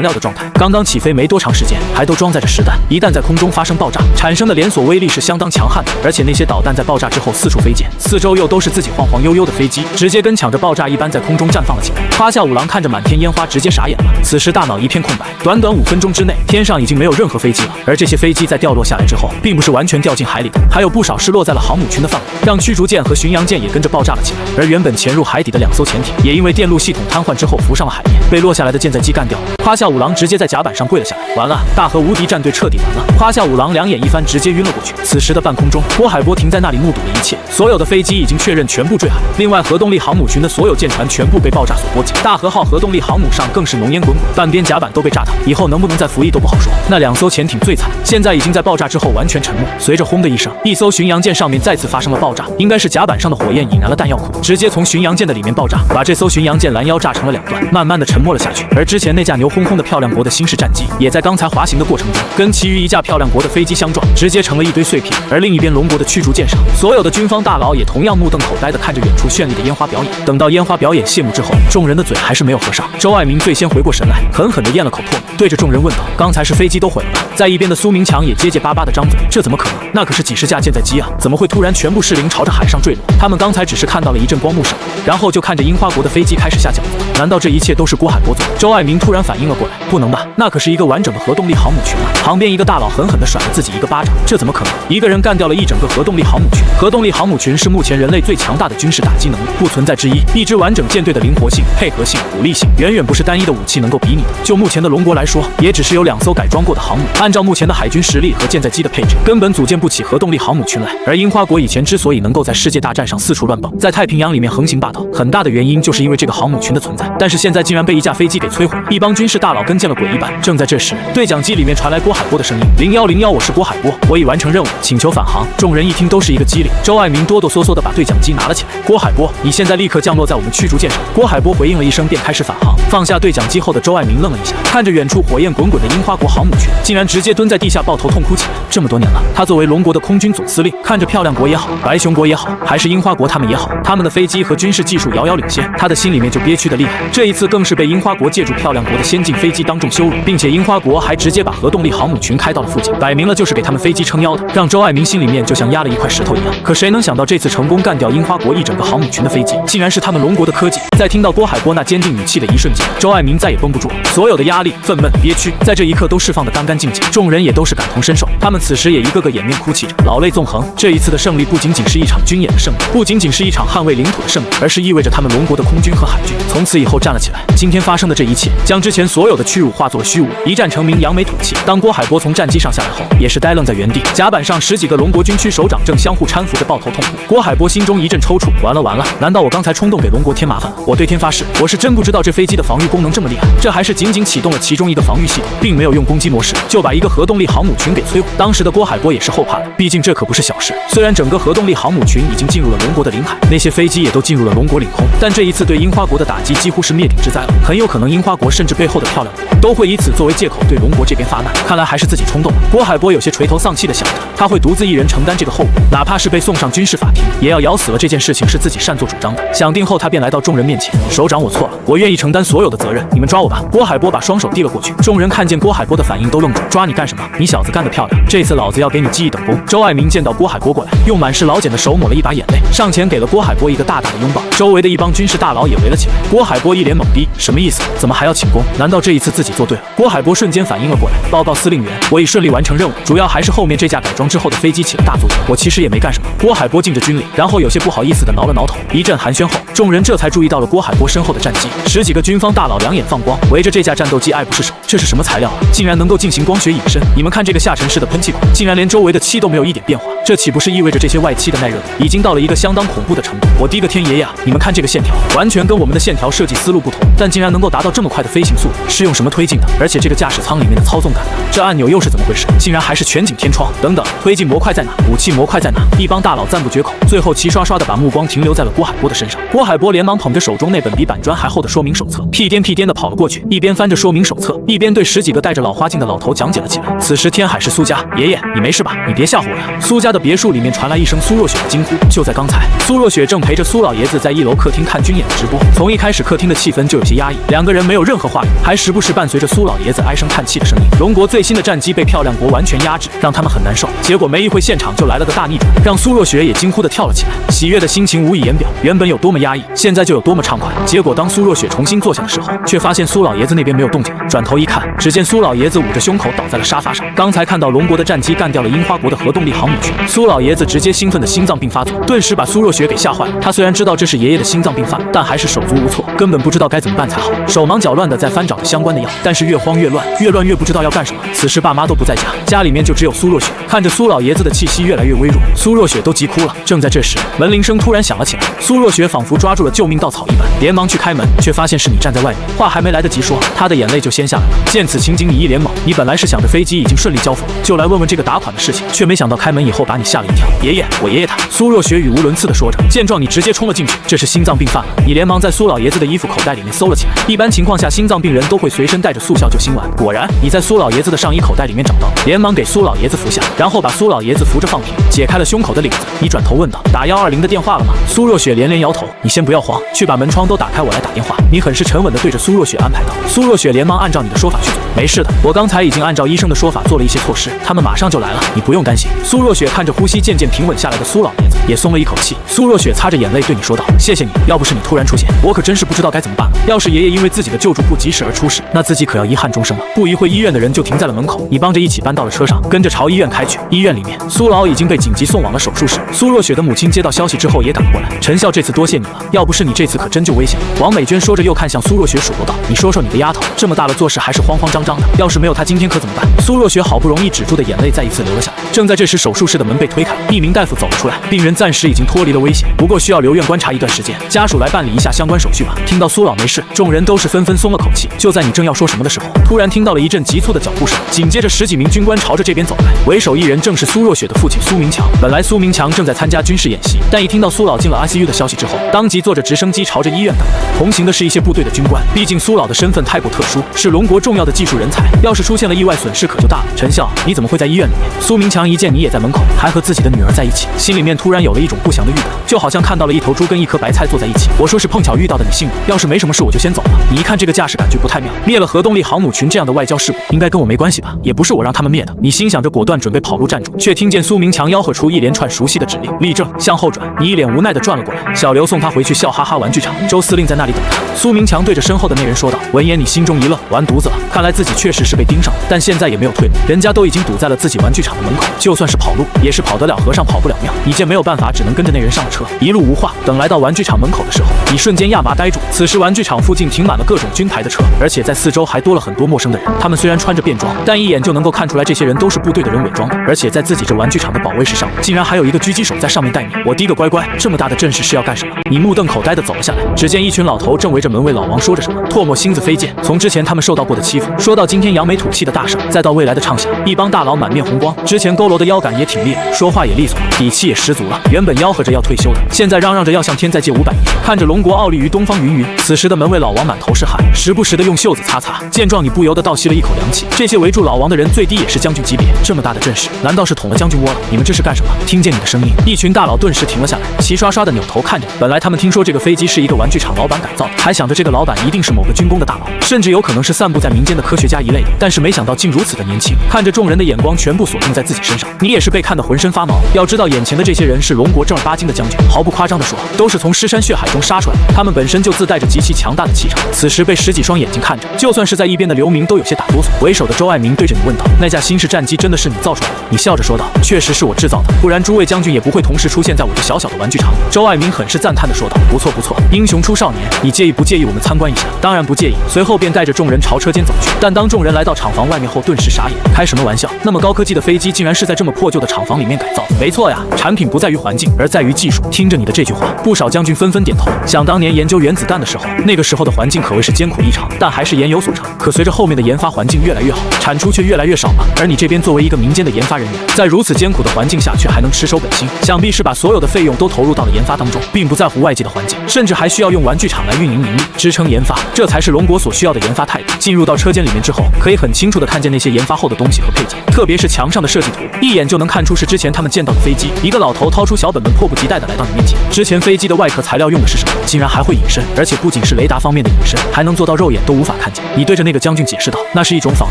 料的状态，刚刚起飞没多长时间，还都装载着实弹，一旦在空中发生爆炸，产生的连锁威力是相当强悍的。而且那些导弹在爆炸之后四处飞溅，四周又都是自己晃晃悠悠的飞机，直接跟抢着爆炸一般在空中绽放了起来。夸下五郎看着满天烟花直接傻眼了，此时大脑一片空白，短短5分钟之内，天上已经没有任何飞机了，而这些飞机在掉落下来之后，并不是完全掉进海里的，还有不少是落在了航母群的范围，让驱逐舰和巡洋舰也跟着爆炸了起来。而原本潜入海底的2艘潜艇，也因为电路系统瘫痪之后浮上了海面，被落下来的舰载机干掉。夸下五郎直接在甲板上跪了下来，完了，大和无敌战队彻底完了。夸下五郎两眼一翻，直接晕了过去。此时的半空中，郭海波停在那里目睹了一切，所有的飞机已经确认全部坠海，另外核动力航母群的所有舰船全部被爆炸所波及，大和号核动力航母上更是浓烟滚滚，半边甲板都被炸塌，以后能不能再服役都不好说。那2艘潜艇最惨，现在已经在爆炸之后完全沉没。随着轰的一声，一艘巡洋舰上面再次发生了爆炸，应该是甲板上的火焰引燃了弹药库，直接从巡洋舰的里面爆炸，把这艘巡洋舰拦腰炸成了2段，慢慢的沉没了下去。而之前那架牛轰轰的漂亮国的新式战机，也在刚才滑行的过程中，跟其余一架漂亮国的飞机相撞，直接成了一堆碎片。而另一边龙国的驱逐舰上，所有的军方大佬也同样目瞪口呆的看着远处绚丽的烟花表演。等到烟花表演谢幕之后，众人的嘴还是没有合上。周爱民最先回过神来，狠狠的咽了口唾沫，对着众人问道：“刚才是飞机都毁了吧？”在一边的苏明强也结结巴巴的张嘴：“这怎么可能？那可是几十架舰载机啊，怎么会突然全部失灵，朝着海上坠落？他们刚才只是看到了一阵光幕闪，然后就看着樱花国的飞机开始下饺子。难道这一切都是郭海波做的？”周爱民突然反应了过来：“不能吧，那可是一个完整的核动力航母群啊！”旁边一个大佬狠狠地甩了自己一个巴掌：“这怎么可能？一个人干掉了一整个核动力航母群！核动力航母群是目前人类最强大的军事打击能力，不存在之一。一支完整舰队的灵活性、配合性、武力性，远远不是单一的武器能够比拟的。就目前的龙国来说，也只是有2艘改装过的航母，按照目前的海军实力和舰载机的配置，根本组建不起核动力航母群来。而樱花国以前之所以能够在世界大战上四处乱蹦，在太平洋里面横行霸道，很大的原因就是因为这个航母群的存在。但是现在竟然被一架飞机给摧毁，一帮军事大佬跟见了鬼一般。正在这时，对讲机里面传来郭海波的声音：“0101，我是郭海波，我已完成任务，请求返航。”众人一听都是一个机灵，周爱民哆哆嗦嗦的把对讲机拿了起来：“郭海波，你现在立刻降落在我们驱逐舰上。”郭海波回应了一声，便开始返航。放下对讲机后的周爱民愣了一下，看着远处火焰滚滚的樱花国航母群，竟然直接蹲在地下抱头痛哭起来。这么多年了，他作为龙国的空军总司令，看着漂亮国也好，白熊国也好，还是樱花国他们也好，他们的飞机和军事技术遥遥领先，他的心里面就憋屈的厉害。这一次更是被樱花国借助漂亮国的先进飞机当众羞辱，并且樱花国还直接把核动力航母群开到了附近，摆明了就是给他们飞机撑腰的，让周爱民心里面就像压了一块石头一样。可谁能想到这次成功干掉樱花国一整个航母群的飞机，竟然是他们龙国的科技。在听到郭海波那坚定语气的一瞬间，周爱民再也绷不住了，所有的压力、愤懑、憋屈，在这一刻都释放得干干净净。众人也都是感同身受，他们此时也一个个掩面哭泣着，老泪纵横。这一次的胜利不仅仅是一场军演的胜利，不仅仅是一场捍卫领土的胜利，而是意味着他们龙国的空军和海军从此以后站了起来。今天发生的这一切，将之前所有的屈辱化作了虚无，一战成名，扬眉吐气。当郭海波从战机上下来后，也是呆愣在原地，甲板上10几个龙国军区首长正相互搀扶着抱头痛哭。郭海波心中一阵抽搐，完了完了，难道我刚才冲动给龙国添麻烦了？我对天发誓，我是真不知道这飞机的防御功能这么厉害，这还是仅仅启动了了其中一个防御系统，并没有用攻击模式，就把一个核动力航母群给摧毁。当时的郭海波也是后怕的，毕竟这可不是小事。虽然整个核动力航母群已经进入了龙国的领海，那些飞机也都进入了龙国领空，但这一次对樱花国的打击几乎是灭顶之灾了。很有可能樱花国甚至背后的漂亮国都会以此作为借口对龙国这边发难。看来还是自己冲动了。郭海波有些垂头丧气的想着，他会独自一人承担这个后果，哪怕是被送上军事法庭，也要咬死了这件事情是自己擅作主张的。想定后，他便来到众人面前，首长，我错了，我愿意承担所有的责任，你们抓我吧。郭海波把双手递了过去，众人看见郭海波的反应都愣住，抓你干什么？你小子干得漂亮，这次老子要给你记一等功。周爱民见到郭海波过来，用满是老茧的手抹了一把眼泪，上前给了郭海波一个大大的拥抱。周围的一帮军事大佬也围了起来。郭海波一脸懵逼，什么意思？怎么还要请功？难道这一次自己做对了？郭海波瞬间反应了过来，报告司令员，我已顺利完成任务，主要还是后面这架改装之后的飞机起了大作用，我其实也没干什么。郭海波敬着军礼，然后有些不好意思的挠了挠头。一阵寒暄后，众人这才注意到了郭海波身后的战机，10几个军方大佬两眼放光，围着这架战斗机爱不释手。这是什么材料啊？竟然能够进行光学隐身！你们看这个下沉式的喷气孔，竟然连周围的漆都没有一点变化，这岂不是意味着这些外漆的耐热度已经到了一个相当恐怖的程度？我的个天爷呀！你们看这个线条，完全跟我们的线条设计思路不同，但竟然能够达到这么快的飞行速度，是用什么推进的？而且这个驾驶舱里面的操纵感呢？这按钮又是怎么回事？竟然还是全景天窗！等等，推进模块在哪？武器模块在哪？一帮大佬赞不绝口，最后齐刷刷的把目光停留在了郭海波的身上。郭海波连忙捧着手中那本比板砖还厚的说明手册，屁颠屁颠的跑了过去，一边翻着说明手册，一边对10几个戴着老花镜的老头讲解了起来。此时天海市苏家，爷爷，你没事吧？你别吓唬我呀！苏家的别墅里面传来一声苏若雪的惊呼。就在刚才，苏若雪正陪着苏老爷子在1楼客厅看军演的直播。从一开始，客厅的气氛就有些压抑，两个人没有任何话语，还时不时伴随着苏老爷子唉声叹气的声音。龙国最新的战机被漂亮国完全压制，让他们很难受。结果没一会，现场就来了个大逆转，让苏若雪也惊呼的跳了起来，喜悦的心情无以言表。原本有多么压抑，现在就有多么畅快。结果当苏若雪重新坐下的时候，却发现苏老爷子那边没有动静。转头一看，只见苏老爷子捂着胸口倒在了沙发上。刚才看到龙国的战机干掉了樱花国的核动力航母群，苏老爷子直接兴奋的心脏病发作，顿时把苏若雪给吓坏了。他虽然知道这是爷爷的心脏病犯了，但还是手足无措，根本不知道该怎么办才好，手忙脚乱的在翻找着相关的药，但是越慌越乱，越乱越不知道要干什么。此时爸妈都不在家，家里面就只有苏若雪。看着苏老爷子的气息越来越微弱，苏若雪都急哭了。正在这时，门铃声突然响了起来，苏若雪仿佛抓住了救命稻草一般，连忙去开门，却发现是你站在外面。话还没来得及说，她的眼泪就先下来了。见此情景，你一脸懵，你本来是想着飞机已经顺利交付了，就来问问这个打款的事情，却没想到开门以后把你吓了一跳。爷爷，我爷爷他……苏若雪语无伦次的说着，见状你直接冲了进去，这是心脏病犯了。你连忙在苏老爷子的衣服口袋里面搜了起来。一般情况下，心脏病人都会随身带着速效救心丸。果然，你在苏老爷子的上衣口袋里面找到，连忙给苏老爷子服下，然后把苏老爷子扶着放平，解开了胸口的领子。你转头问道：“打120的电话了吗？”苏若雪连连摇头。你先不要慌，去把门窗都打开，我来打电话。你很是沉稳地对着苏若雪安排道。苏若雪连忙按照你的说法去做。没事的，我刚才已经按照医生的说法做了一些措施，他们马上就来了，你不用担心。苏若雪看着呼吸渐渐平稳下来的苏老爷子，也松了一口气。苏若雪擦着眼泪对你说道：“谢谢你，要不是你突然出现，我可真是不知道该怎么办了。要是爷爷因为自己的救助不及时而出事，那自己可要遗憾终生了。”不一会，医院的人就停在了门口，你帮着一起搬到了车上，跟着朝医院开去。医院里面，苏老已经被紧急送往了手术室。苏若雪的母亲接到消息之后也赶了过来，陈笑这次多谢你了，要不是你这次可真就危险了。王美娟说着又看向苏若雪数落道：“你说说你的丫头，这么大了做事还是慌慌张张的，要是没有她今天可怎么办？”苏若雪好不容易止住的眼泪再一次流了下来。正在这时，手术室的门被推开，一名大夫走了出来，病人暂时已经脱离了危险，不过需要留院观察一段时间，家属来办理一下相关手续吧。听到苏老没事，众人都是纷纷松了口气。就在你正要说什么的时候，突然听到了一阵急促的脚步声，紧接着10几名军官朝着这边走来，为首一人正是苏若雪的父亲苏明强。本来苏明强正在参加军事演习，但一听到苏老进了 ICU 的消息之后，当即坐着直升机朝着医院赶来。同行的是一些部队的军官，毕竟苏老的身份太过特殊，是龙国重要的技术人才，要是出现了意外，损失可就大了。陈笑，你怎么会在医院里面？苏明强一见你也在门口，还和自己的女儿在一起，心里面突然有了一种不祥的预感，就好像看到了一头猪跟一颗白菜坐在一起。我说是碰巧遇到的，你信吗？要是没什么事我就先走了。你一看这个架势感觉不太妙，灭了核动力航母群这样的外交事故，应该跟我没关系吧？也不是我让他们灭的。你心想着果断准备跑路站住，却听见苏明强吆喝出一连串熟悉的指令：立正，向后转。你一脸无奈的转了过来，小刘送他回去笑哈哈玩具厂，周司令在那里等他。苏明强对着身后的那人说道：“闻言你心中一愣，完犊子了，看来自己自己确实是被盯上了，但现在也没有退路，人家都已经堵在了自己玩具厂的门口，就算是跑路，也是跑得了和尚跑不了庙。你见没有办法，只能跟着那人上了车，一路无话。等来到玩具厂门口的时候，你瞬间亚麻呆住。此时玩具厂附近停满了各种军牌的车，而且在四周还多了很多陌生的人。他们虽然穿着便装，但一眼就能够看出来这些人都是部队的人伪装的。而且在自己这玩具厂的保卫室上，竟然还有一个狙击手在上面待命。我滴个乖乖，这么大的阵势是要干什么？你目瞪口呆地走了下来，只见一群老头正围着门卫老王说着什么，唾沫星子飞溅。从之前他们受到过的欺负，说到今天扬眉吐气的大胜，再到未来的畅想，一帮大佬满面红光。之前佝偻的腰杆也挺立，说话也利索，底气也十足了。原本吆喝着要退休的，现在嚷嚷着要向天再借500亿。看着龙国傲立于东方云云，此时的门卫老王满头是汗，时不时的用袖子擦擦。见状，你不由得倒吸了一口凉气。这些围住老王的人最低也是将军级别，这么大的阵势，难道是捅了将军窝了？你们这是干什么？听见你的声音，一群大佬顿时停了下来，齐刷刷的扭头看着你。本来他们听说这个飞机是一个玩具厂老板改造的，还想着这个老板一定是某个军工的大佬，甚至有可能是散布在民间的科学家一类的。但是没想到竟如此的年轻。看着众人的眼光全部锁定在自己身上，你也是被看得浑身发毛。要知道眼前的这些人是龙国正儿八经的将军，毫不夸张地说，都是从尸山血海中杀出来的。他们本身就自带着极其强大的气场，此时被10几双眼睛看着，就算是在一边的刘明都有些打哆嗦。为首的周爱民对着你问道：“那架新式战机真的是你造出来的？”你笑着说道：“确实是我制造的，不然诸位将军也不会同时出现在我这小小的玩具厂。”周爱民很是赞叹地说道：“不错不错，英雄出少年，你介意不介意我们参观一下？”当然不介意。随后便带着众人朝车间走去。但当众人来到厂房外面后，顿时傻眼。开什么玩笑？那么高科技的飞机竟然是在这么破旧的厂房里面改造的？没错呀，产品不在于环境，而在于技术。听着你的这句话，不少将军纷纷点头。想当年研究原子弹的时候，那个时候的环境可谓是艰苦异常，但还是言有所成。可随着后面的研发环境越来越好，产出却越来越少嘛。而你这边作为一个民间的研发人员，在如此艰苦的环境下却还能持守本心，想必是把所有的费用都投入到了研发当中，并不在乎外界的环境，甚至还需要用玩具厂来运营盈利，支撑研发。这才是龙国所需要的研发态度。进入到车间里面之后，可以很清楚地看见那些研发后的东西和配件，特别是墙上的设计图，一眼就能看出是之前他们见到的飞机。一个老头掏出小本本，迫不及待地来到你面前。之前飞机的外壳材料用的是什么？竟然还会隐身，而且不仅是雷达方面的隐身，还能做到肉眼都无法看见。你对着那个将军解释道：“那是一种仿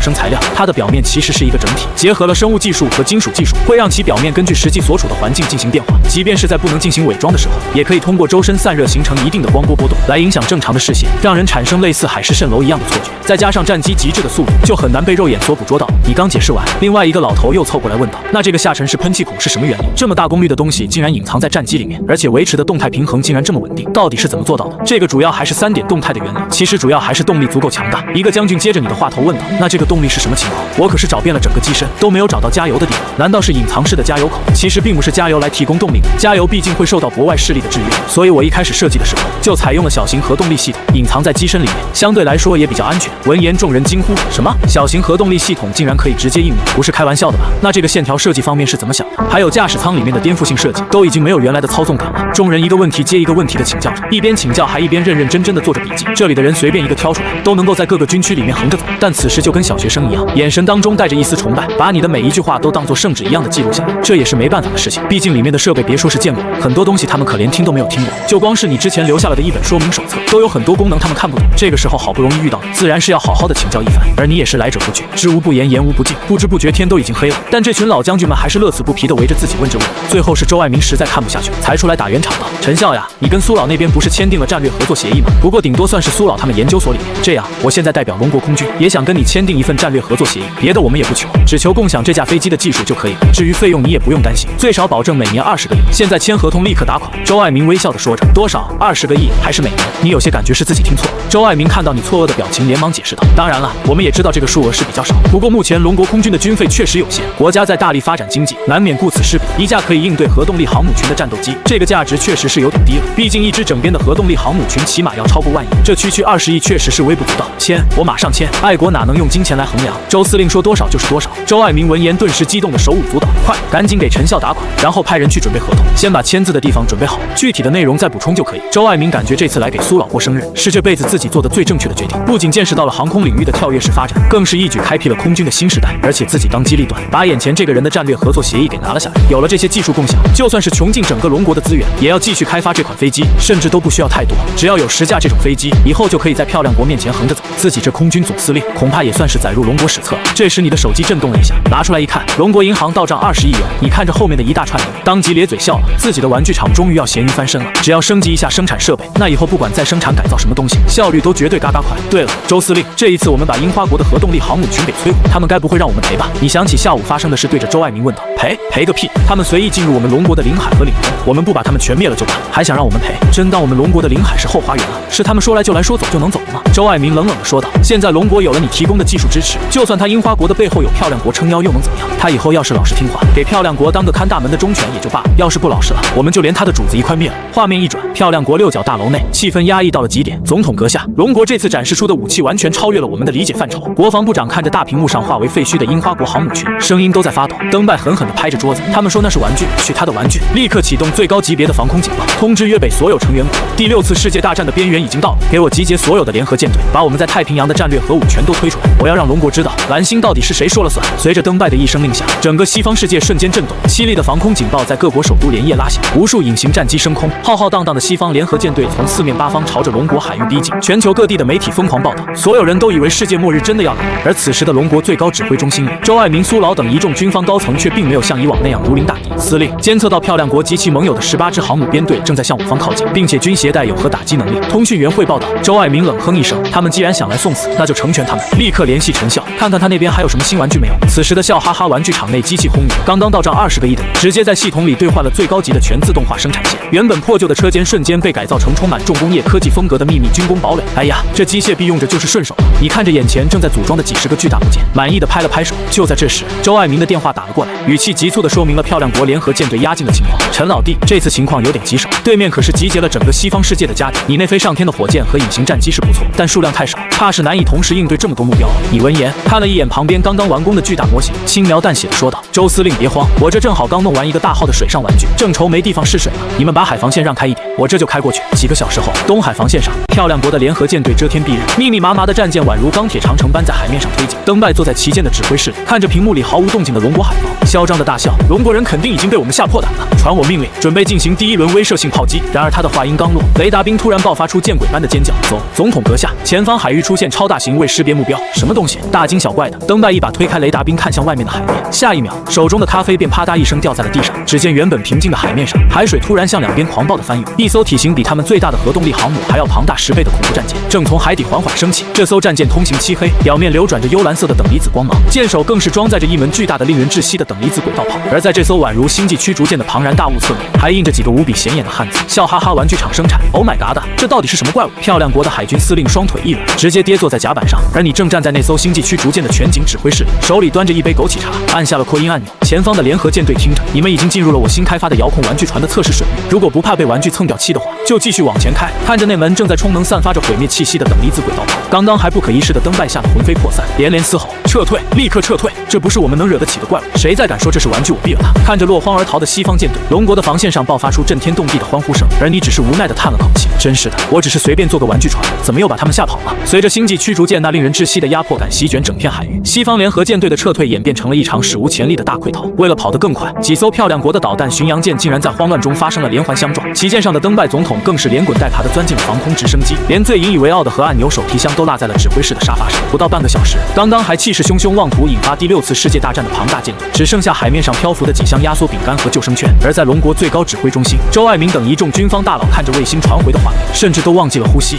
生材料，它的表面其实是一个整体，结合了生物技术和金属技术，会让其表面根据实际所处的环境进行变化。即便是在不能进行伪装的时候，也可以通过周身散热形成一定的光波波动，来影响正常的视线，让人产生类似海市蜃楼一样的错觉。再加上战机极致的速度，就很难被肉眼所捕捉到。”你刚解释完，另外一个老头又凑过来问道：“那这个下沉式喷气孔是什么原理？这么大功率的东西竟然隐藏在战机里面，而且维持的动态平衡竟然这么稳定，到底是怎么做到的？”这个主要还是3点动态的原理，其实主要还是动力足够强大。一个将军接着你的话头问道：“那这个动力是什么情况？我可是找遍了整个机身，都没有找到加油的地方，难道是隐藏式的加油口？”其实并不是加油来提供动力的，加油毕竟会受到国外势力的制约，所以我一开始设计的时候就采用了小型核动力系统，隐藏在机身里面，相对来说也比较安全。闻言，众人惊呼：“什么？小型核动力系统竟然可以直接应用？不是开玩笑的吧？那这个线条设计方面是怎么想的？还有驾驶舱里面的颠覆性设计，都已经没有原来的操纵感了。”众人一个问题接一个问题的请教着，一边请教还一边认认真真的做着笔记。这里的人随便一个挑出来，都能够在各个军区里面横着走，但此时就跟小学生一样，眼神当中带着一丝崇拜，把你的每一句话都当作圣旨一样的记录下来。这也是没办法的事情，毕竟里面的设备别说是见过，很多东西他们可连听都没有听过。就光是你之前留下来的一本说明手册，都有很多功能他们看不懂。这个时候好不容易遇到你，自然是要好好的请教一番。而你也是来者不拒，知无不言，言无不尽。不知不觉天都已经黑了，但这群老将军们还是乐此不疲的围着自己问着问。最后是周爱民实在看不下去，才出来打圆场道：“陈笑呀，你跟苏老那边不是签订了战略合作协议吗？不过顶多算是苏老他们研究所里面。这样，我现在代表龙国空军，也想跟你签订一份战略合作协议。别的我们也不求，只求共享这架飞机的技术就可以了。至于费用，你也不用担心，最少保证每年20个亿。现在签合同，立刻打款。”周爱民微笑的说着：“多少？20个亿还是每年？”你有些感觉是自己听错了。周爱民看到你错愕的表情，连忙解释道：“当然了，我们也知道这个数额是比较少，不过目前龙国空军的军费确实有限，国家在大力发展经济，难免顾此失彼。一架可以应对核动力航母群的战斗机，这个价值确实是有点低了。毕竟一支整编的核动力航母群起码要超过1万亿，这区区20亿确实是微不足道。签，我马上签。爱国哪能用金钱来衡量？周司令说多少就是多少。”周爱民闻言顿时激动的手舞足蹈，快，赶紧给陈笑打款，然后派人去准备合同，先把签字的地方准备好，具体的内容再补充就可以。周爱民感觉这次来给苏老过生日，是这辈子自己做的最正确的决定，不仅见识到了航空领域的跳跃式发展，更是一举开辟了空军的新时代，而且自己当机立断，把眼前这个人的战略合作协议给拿了下来。有了这些技术共享，就算是穷尽整个龙国的资源，也要继续开发这款飞机，甚至都不需要太多，只要有10架这种飞机，以后就可以在漂亮国面前横着走。自己这空军总司令，恐怕也算是载入龙国史册了。这时你的手机震动了一下，拿出来一看，龙国银行到账20亿元。你看着后面的一大串人，当即咧嘴笑了。自己的玩具厂终于要咸鱼翻身了，只要升级一下生产设备，那以后不管再生产改造什么东西，效率都绝对嘎嘎快。对了，周司令，这一次我们把把樱花国的核动力航母群给摧毁，他们该不会让我们赔吧？你想起下午发生的事，对着周爱民问道。赔个屁！他们随意进入我们龙国的领海和领空，我们不把他们全灭了就罢，还想让我们赔？真当我们龙国的领海是后花园啊？是他们说来就来，说走就能走的吗？周爱民冷冷地说道。现在龙国有了你提供的技术支持，就算他樱花国的背后有漂亮国撑腰，又能怎么样？他以后要是老实听话，给漂亮国当个看大门的忠犬也就罢了，要是不老实了，我们就连他的主子一块灭了。画面一转，漂亮国六角大楼内，气氛压抑到了极点。总统阁下，龙国这次展示出的武器完全超越了我们的理解范畴。国防部长看着大屏幕上化为废墟的樱花国航母群，声音都在发抖。登拜狠狠地拍着桌子，他们说那是玩具，去他的玩具！立刻启动最高级别的防空警报，通知约北所有成员国，第6次世界大战的边缘已经到了，给我集结所有的联合舰队，把我们在太平洋的战略核武全都推出来。我要让龙国知道，蓝星到底是谁说了算。随着登拜的一声令下，整个西方世界瞬间震动，凄厉的防空警报在各国首都连夜拉响，无数隐形战机升空，浩浩荡荡的西方联合舰队从四面八方朝着龙国海域逼近。全球各地的媒体疯狂报道，所有人都以为世界末日真的要来。而此时的龙国最高指挥中心里，周爱民、苏劳等一众军方高层却并没有像以往那样如临大敌。司令监测到漂亮国及其盟友的18支航母编队正在向我方靠近，并且均携带有核打击能力。通讯员汇报道。周爱民冷哼一声，他们既然想来送死，那就成全他们，立刻联系陈笑，看看他那边还有什么新玩具没有。此时的笑哈哈玩具厂内机器轰鸣，刚刚到账20个亿的你，直接在系统里兑换了最高级的全自动化生产线。原本破旧的车间瞬间被改造成充满重工业科技风格的秘密军工堡垒。哎呀，这机械臂用着就是顺手了。你看着眼前正在组装的几10个巨大部件，满意的拍了拍手。就在这时，周爱民的电话打了过来，语气急促地说明了漂亮国联合舰队压境的情况。陈老弟，这次情况有点棘手，对面可是集结了整个西方世界的家底，你那飞上天的火箭和隐形战机是不错，但数量太少，怕是难以同时应对这么多目标。你闻言看了一眼旁边刚刚完工的巨大模型，轻描淡写的说道：周司令别慌，我这正好刚弄完一个大号的水上玩具，正愁没地方试水呢。你们把海防线让开一点，我这就开过去。几个小时后，东海防线上，漂亮国的联合舰队遮天蔽日，密密麻麻的战舰宛如钢铁长城般在海面上推进。登拜坐在旗舰的指挥室里，看着屏幕里毫无动静的龙国海防，嚣张的大笑。龙国人肯定已经被我们吓破胆了，传我命令，准备进行第1轮威慑性炮击。然而他的话音刚落，雷达兵突然爆发出见鬼般的尖叫。总统阁下，前方海域出现超大型未识别目标，什么东西？大惊小怪的登拜一把推开雷达兵，看向外面的海面，下一秒，手中的咖啡便啪嗒一声掉在了地上。只见原本平静的海面上，海水突然向两边狂暴的翻涌，一艘体型比他们最大的核动力航母还要庞大10倍的恐怖战舰正从海底缓缓升起。这艘战舰通行漆黑，表面流转着幽蓝色的等离子光芒，舰首更是装载着一门巨大的令人窒息的等离子轨道炮。而在这艘宛如星际驱逐舰的庞然大物侧面，还印着几个无比显眼的汉字：笑哈哈玩具厂生产。Oh my god， 这到底是什么怪物？漂亮国的海军司令双腿一软，直接跌坐在甲板上，而你正站在那艘星际驱逐舰的全景指挥室里，手里端着一杯枸杞茶，按下了扩音按钮。前方的联合舰队听着，你们已经进入了我新开发的遥控玩具船的测试水域，如果不怕被玩具蹭掉漆的话，就继续往前开。看着那门正在充能散发着毁灭气息的等离子轨道炮，刚刚还不可一世的登拜吓得魂飞魄散，连连嘶吼：撤退，立刻撤退！这不是我们能惹得起的怪物，谁再敢说这是玩具，我毙了他！看着落荒而逃的西方舰队，龙国的防线上爆发出震天动地的欢呼声，而你只是无奈的叹了口气，真是的，我只是随便做个玩具船，怎么又把他们吓跑了？随着星际驱逐舰那令人窒息的压迫感席卷整片海域，西方联合舰队的撤退演变成了一场史无前例的大溃逃。为了跑得更快，几艘漂亮国的导弹巡洋舰竟然在慌乱中发生了连环相撞，旗舰上的登拜总统更是连滚带爬地钻进了防空直升机，连最引以为傲的核按钮手提箱都落在了指挥室的沙发上。不到半个小时，刚刚还气势汹汹妄图引发第6次世界大战的庞大舰队，只剩下海面上漂浮的几箱压缩饼干和救生圈。而在龙国最高指挥中心，周爱民等一众军方大佬看着卫星传回的画面，甚至都忘记了呼吸。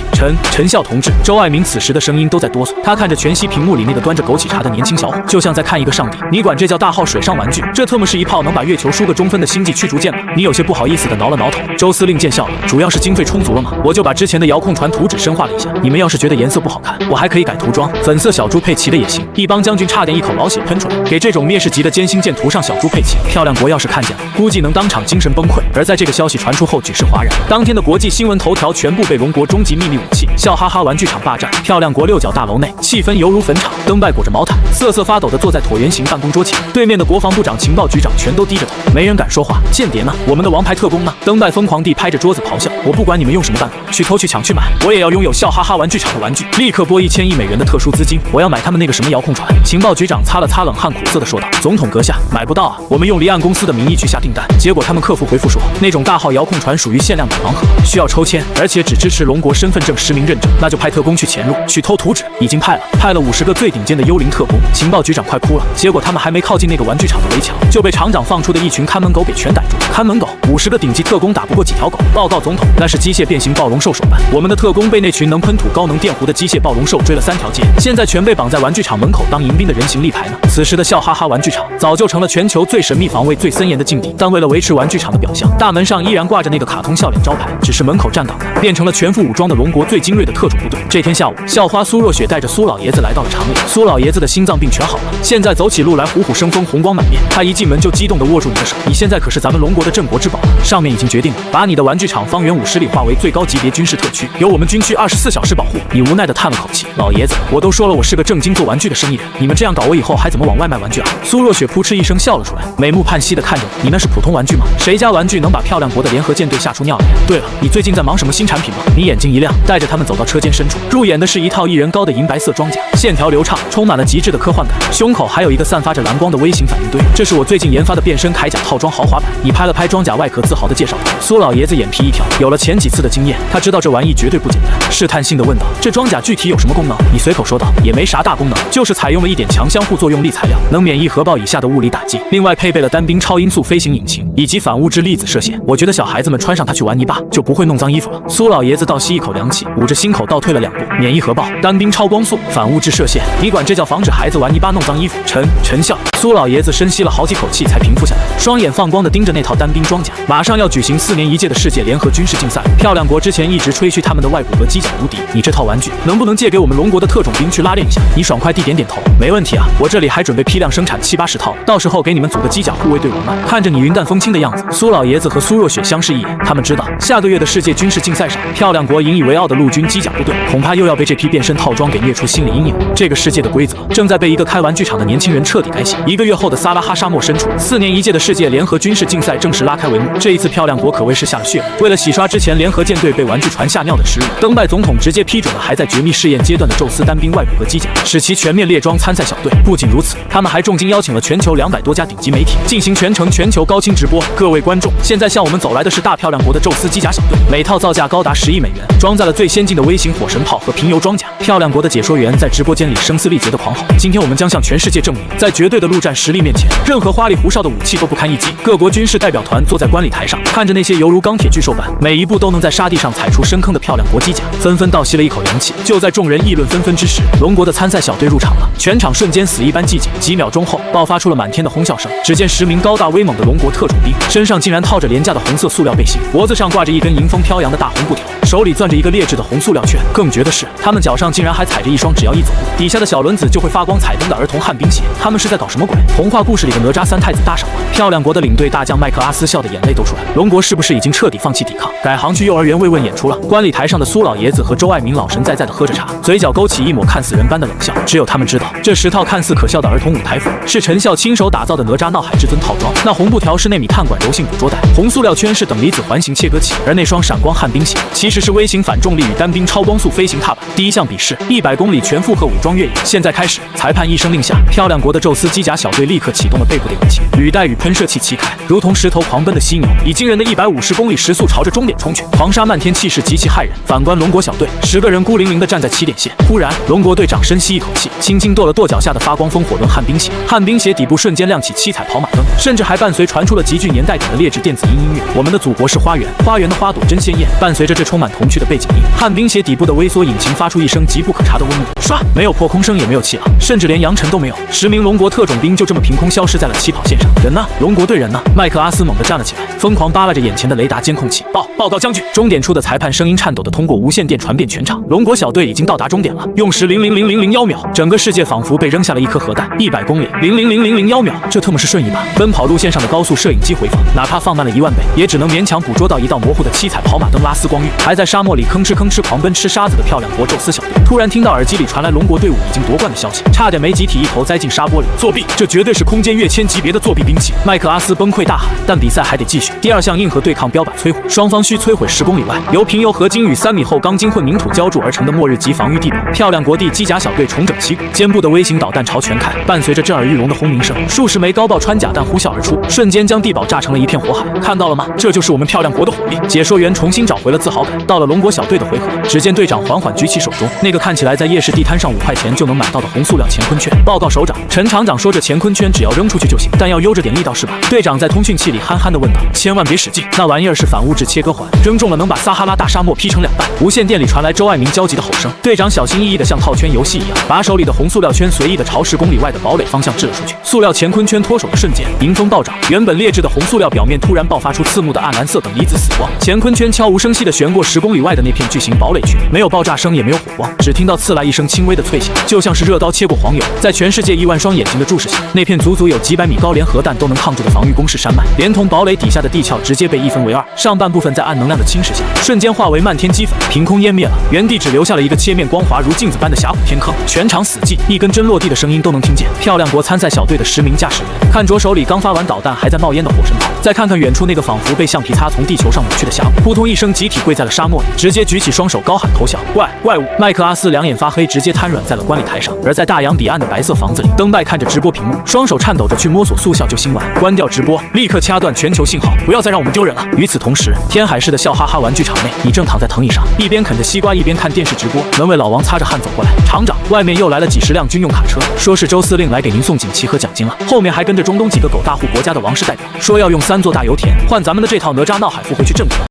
陈笑同志，周爱民此时的声音都在哆嗦，他看着全息屏幕里那个端着枸杞茶的年轻小伙，就像在看一个上帝。你管这叫大号水上玩具？这特么是一炮能把月球输个中分的星际驱逐舰吗？你有些不好意思的挠了挠头。周司令见笑了，主要是经费充足了嘛，我就把之前的遥控船图纸深化了一下，你们要是觉得颜色不好看，我还可以改涂装，粉色小猪佩奇的也行。一帮将军差点一口老血喷出来，给这种灭世级的歼星舰涂上小猪佩奇，漂亮国要是看见了，估计能当场精神崩溃。而在这个消息传出后，举世哗然，当天的国际新闻头条全部被龙国终极秘密武器笑哈哈玩具厂霸占。漂亮国6角大楼内，气氛犹如坟场。登拜裹着毛毯，瑟瑟发抖地坐在椭圆形办公桌前，对面的国防部长、情报局长全都低着头，没人敢说话。间谍呢？我们的王牌特工呢？登拜疯狂地拍着桌子咆哮：我不管你们用什么办法，去偷去抢去买，我也要拥有笑哈哈玩具厂的玩具！立刻拨1000亿美元的特殊资金，我要买他们那个什么遥控船。情报局长擦了擦冷汗，苦涩地说道：总统阁下，买不到啊！我们用离岸公司的名义去下订单，结果他们客服回复说，那种大号遥控船属于限量版盲盒，需要抽签，而且只支持龙国身份证实名认证。那就派特工去潜入，去偷图纸。已经派了50个最顶尖的幽灵特工。情报局长快哭了，结果他们还没靠近那个玩具厂的围墙，就被厂长放出的一群看门狗给全逮住。看门狗，50个顶级特工打不过几条狗。报告总统，那是机械变形暴龙兽手办，我们的特工被那群能喷吐高能电弧的机机械暴龙兽追了3条街，现在全被绑在玩具厂门口当迎宾的人形立牌呢。此时的笑哈哈玩具厂早就成了全球最神秘、防卫最森严的禁地，但为了维持玩具厂的表象，大门上依然挂着那个卡通笑脸招牌，只是门口站岗的变成了全副武装的龙国最精锐的特种部队。这天下午，校花苏若雪带着苏老爷子来到了厂里，苏老爷子的心脏病全好了，现在走起路来虎虎生风，红光满面。他一进门就激动地握住你的手，你现在可是咱们龙国的镇国之宝了，上面已经决定了，把你的玩具厂方圆50里划为最高级别军事特区，由我们军区24小时保护。你无奈地叹了口气，老爷子，我都说了我是个正经做玩具的生意人，你们这样搞我以后还怎么往外卖玩具啊？苏若雪扑哧一声笑了出来，美目盼兮地看着你，那是普通玩具吗？谁家玩具能把漂亮国的联合舰队吓出尿来？对了，你最近在忙什么新产品吗？你眼睛一亮，带着他们走到车间深处，入眼的是一套1人高的银白色装甲，线条流畅，充满了极致的科幻感，胸口还有一个散发着蓝光的微型反应堆，这是我最近研发的变身铠甲套装豪华版。你拍了拍装甲外壳，自豪地介绍道。苏老爷子眼皮一挑，有了前几次的经验，他知道这玩意绝对不简单，试探性地问道：这装甲具体有什么功能？你随口说道，也没啥大功能，就是采用了一点强相互作用力材料，能免疫核爆以下的物理打击，另外配备了单兵超音速飞行引擎以及反物质粒子射线。我觉得小孩子们穿上它去玩泥巴就不会弄脏衣服了。苏老爷子倒吸一口凉气，捂着心口倒退了2步。免疫核爆、单兵超光速、反物质射线，你管这叫防止孩子玩泥巴弄脏衣服？成效。苏老爷子深吸了好几口气才平复下来，双眼放光地盯着那套单兵装甲。马上要举行4年1届的世界联合军事竞赛，漂亮国之前一直吹嘘他们的外骨骼机甲无敌，你这套玩具能不能借给我们龙国的特种兵去拉练一下？你爽快地点点头，没问题啊，我这里还准备批量生产70-80套，到时候给你们组个机甲护卫队伍呢。看着你云淡风轻的样子，苏老爷子和苏若雪相视一眼，他们知道下个月的世界军事竞赛上，漂亮国引以为傲的陆军机甲部队恐怕又要被这批变身套装给虐出心理阴影。这个世界的规则正在被一个开玩具厂的年轻人彻底改写。1个月后的撒拉哈沙漠深处，4年1届的世界联合军事竞赛正式拉开帷幕。这一次漂亮国可谓是下了血本，为了洗刷之前联合舰队被玩具船吓尿的耻辱，登拜总统直接批准了还在绝密试验阶段的宙斯单兵外骨骼机甲，使其全面列装参赛小队。不仅如此，他们还重金邀请了全球200多家顶级媒体，进行全球高清直播。各位观众，现在向我们走来的是大漂亮国的宙斯机甲小队，每套造价高达10亿美元，装载了最先进的微型火神炮和平油装甲。漂亮国的解说员在直播间里声嘶力竭地狂吼：今天我们将向全世界证明，在绝对的陆战实力面前，任何花里胡哨的武器都不堪一击。各国军事代表团坐在观礼台上，看着那些犹如钢铁巨兽般，每一步都能在沙地上踩出深坑的漂亮国机甲，纷纷倒吸了一口凉气。就在众人议论纷纷之时，龙国的参赛小队入场了，全场瞬间死一般寂静。几秒钟后，爆发出了满天的哄笑声。只见10名高大威猛的龙国特种兵，身上竟然套着廉价的红色塑料背心，脖子上挂着一根迎风飘扬的大红布条，手里攥着一个劣质的红塑料圈。更绝的是，他们脚上竟然还踩着一双只要一走路，底下的小轮子就会发光彩灯的儿童旱冰鞋。他们是在搞什么鬼？童话故事里的哪吒3太子大赏吗？漂亮国的领队大将麦克阿斯笑得眼泪都出来了。龙国是不是已经彻底放弃抵抗，改行去幼儿园慰问演出了？观礼台上的苏老爷子和周爱民老神在在地喝着茶，嘴角勾起一抹看死人般的冷笑。只有他们知道，这10套看似可笑的儿童舞台服是陈笑亲手打造的哪吒闹海至尊套装。那红布条是内米碳管柔性捕捉带，红塑料圈是等离子环形切割器，而那双闪光旱冰鞋其实是微型反重力与单兵超光速飞行踏板。第一项比试100公里全负荷武装越野，现在开始。裁判一声令下，漂亮国的宙斯机甲小队立刻启动了背部点引擎，履带与喷射器齐开，如同石头狂奔的犀牛，以惊人的150公里时速朝着终点冲去，狂沙漫天，气势极其骇人。反观龙国小队，10个人孤零零地站在起点线。忽然，龙国队长深吸一口气，轻轻跺了跺脚下的发光风火轮旱冰鞋，旱冰鞋底部瞬间亮起7彩跑马灯，甚至还伴随传出了极具年代感的劣质电子音乐。我们的祖国是花园，花园的花朵真鲜艳。伴随着这充满童趣的背景音，旱冰鞋底部的微缩引擎发出一声急不可察的嗡鸣，唰，没有破空声，也没有气浪，甚至连扬尘都没有。10名龙国特种兵就这么凭空消失在了起跑线上。人呢？龙国队人呢？麦克阿斯猛地站了起来，疯狂扒拉着眼前的雷达监控器。报告将军！终点处的裁判声音颤抖地通过无线电传遍全场，龙国小队已经到达终点了，用时0.000001秒，整个世界仿佛被扔下了一颗核弹。100公里0.0001秒，这特么是瞬移吧？奔跑路线上的高速摄影机回放，哪怕放慢了1万倍，也只能勉强捕捉到一道模糊的7彩跑马灯拉丝光晕。还在沙漠里吭哧狂奔吃沙子的漂亮国宙斯小队，突然听到耳机里传来龙国队伍已经夺冠的消息，差点没集体一头栽进沙钵里。作弊！这绝对是空间跃迁级别的作弊兵器！麦克阿斯崩溃大喊。但比赛还得继续。第2项硬核对抗标靶摧毁，双方需摧毁10公里外由平油合金与3米厚钢筋混凝土浇筑而成的末日级防御地堡。漂亮国地机甲小队重整旗鼓，肩部的微型导弹朝全开，伴随着震耳欲聋的轰鸣声，数十枚高爆穿甲弹呼啸而出，瞬间将地堡炸成了一片火海。看到了吗？这就是我们漂亮国的火力！解说员重新找回了自豪感。到了龙国小队的回合，只见队长缓缓举起手中那个看起来在夜市地摊上5块钱就能买到的红塑料乾坤圈。报告首长，陈厂长说这乾坤圈只要扔出去就行，但要悠着点力道是吧？队长在通讯器里憨憨地问道。千万别使劲，那玩意儿是反物质切割环，扔中了能把撒哈拉大沙漠劈成2半。无线电里传来周爱民焦急的吼声。队长小心翼翼地像套圈游戏一样，把手里的红塑料圈随意地朝10公里外的堡垒方向掷了出去。塑料乾坤圈脱手的瞬间，迎风暴涨，原本劣质的红塑料表面突然爆发出刺目的暗蓝色等离子死光。乾坤圈悄无声息地旋过10公里外的那片巨型堡垒区，没有爆炸声，也没有火光，只听到刺来一声轻微的脆响，就像是热刀切过黄油。在全世界亿万双眼睛的注视下，那片足足有几百米高连核弹都能抗住的防御工事山脉，连同堡垒底下的地壳直接被一分为2，上半部分在暗能量的侵蚀下，瞬间化为漫天齑粉，凭空湮灭了，原地只留下了一个切面光滑如镜子般的峡谷天坑。全场死寂，一根针落地的声音都能听见。漂亮国参赛小队的10名驾驶员看着手里刚发完导弹还在冒烟的火神炮，再看看远处那个仿佛被橡皮擦从地球上抹去的峡谷，扑通一声集体跪在了沙漠里，直接举起双手高喊投降。怪物！麦克阿斯两眼发黑，直接瘫软在了观礼台上。而在大洋彼岸的白色房子里，登拜看着直播屏幕，双手颤抖着去摸索速效救心丸。关掉直播，立刻掐断全球信号，不要再让我们丢人了。与此同时，天海市的笑哈哈玩具厂内，你正躺在藤椅上，一边啃着西瓜一边看电视直播。门卫老王擦着汗走过来，厂长，外面又来了几10辆军用卡车，说是周司令来给您送锦旗和奖金了，后面还跟着中东几个狗大户国家的王室代表，说要用3座大油田换咱们的这套哪吒闹海复回去镇国。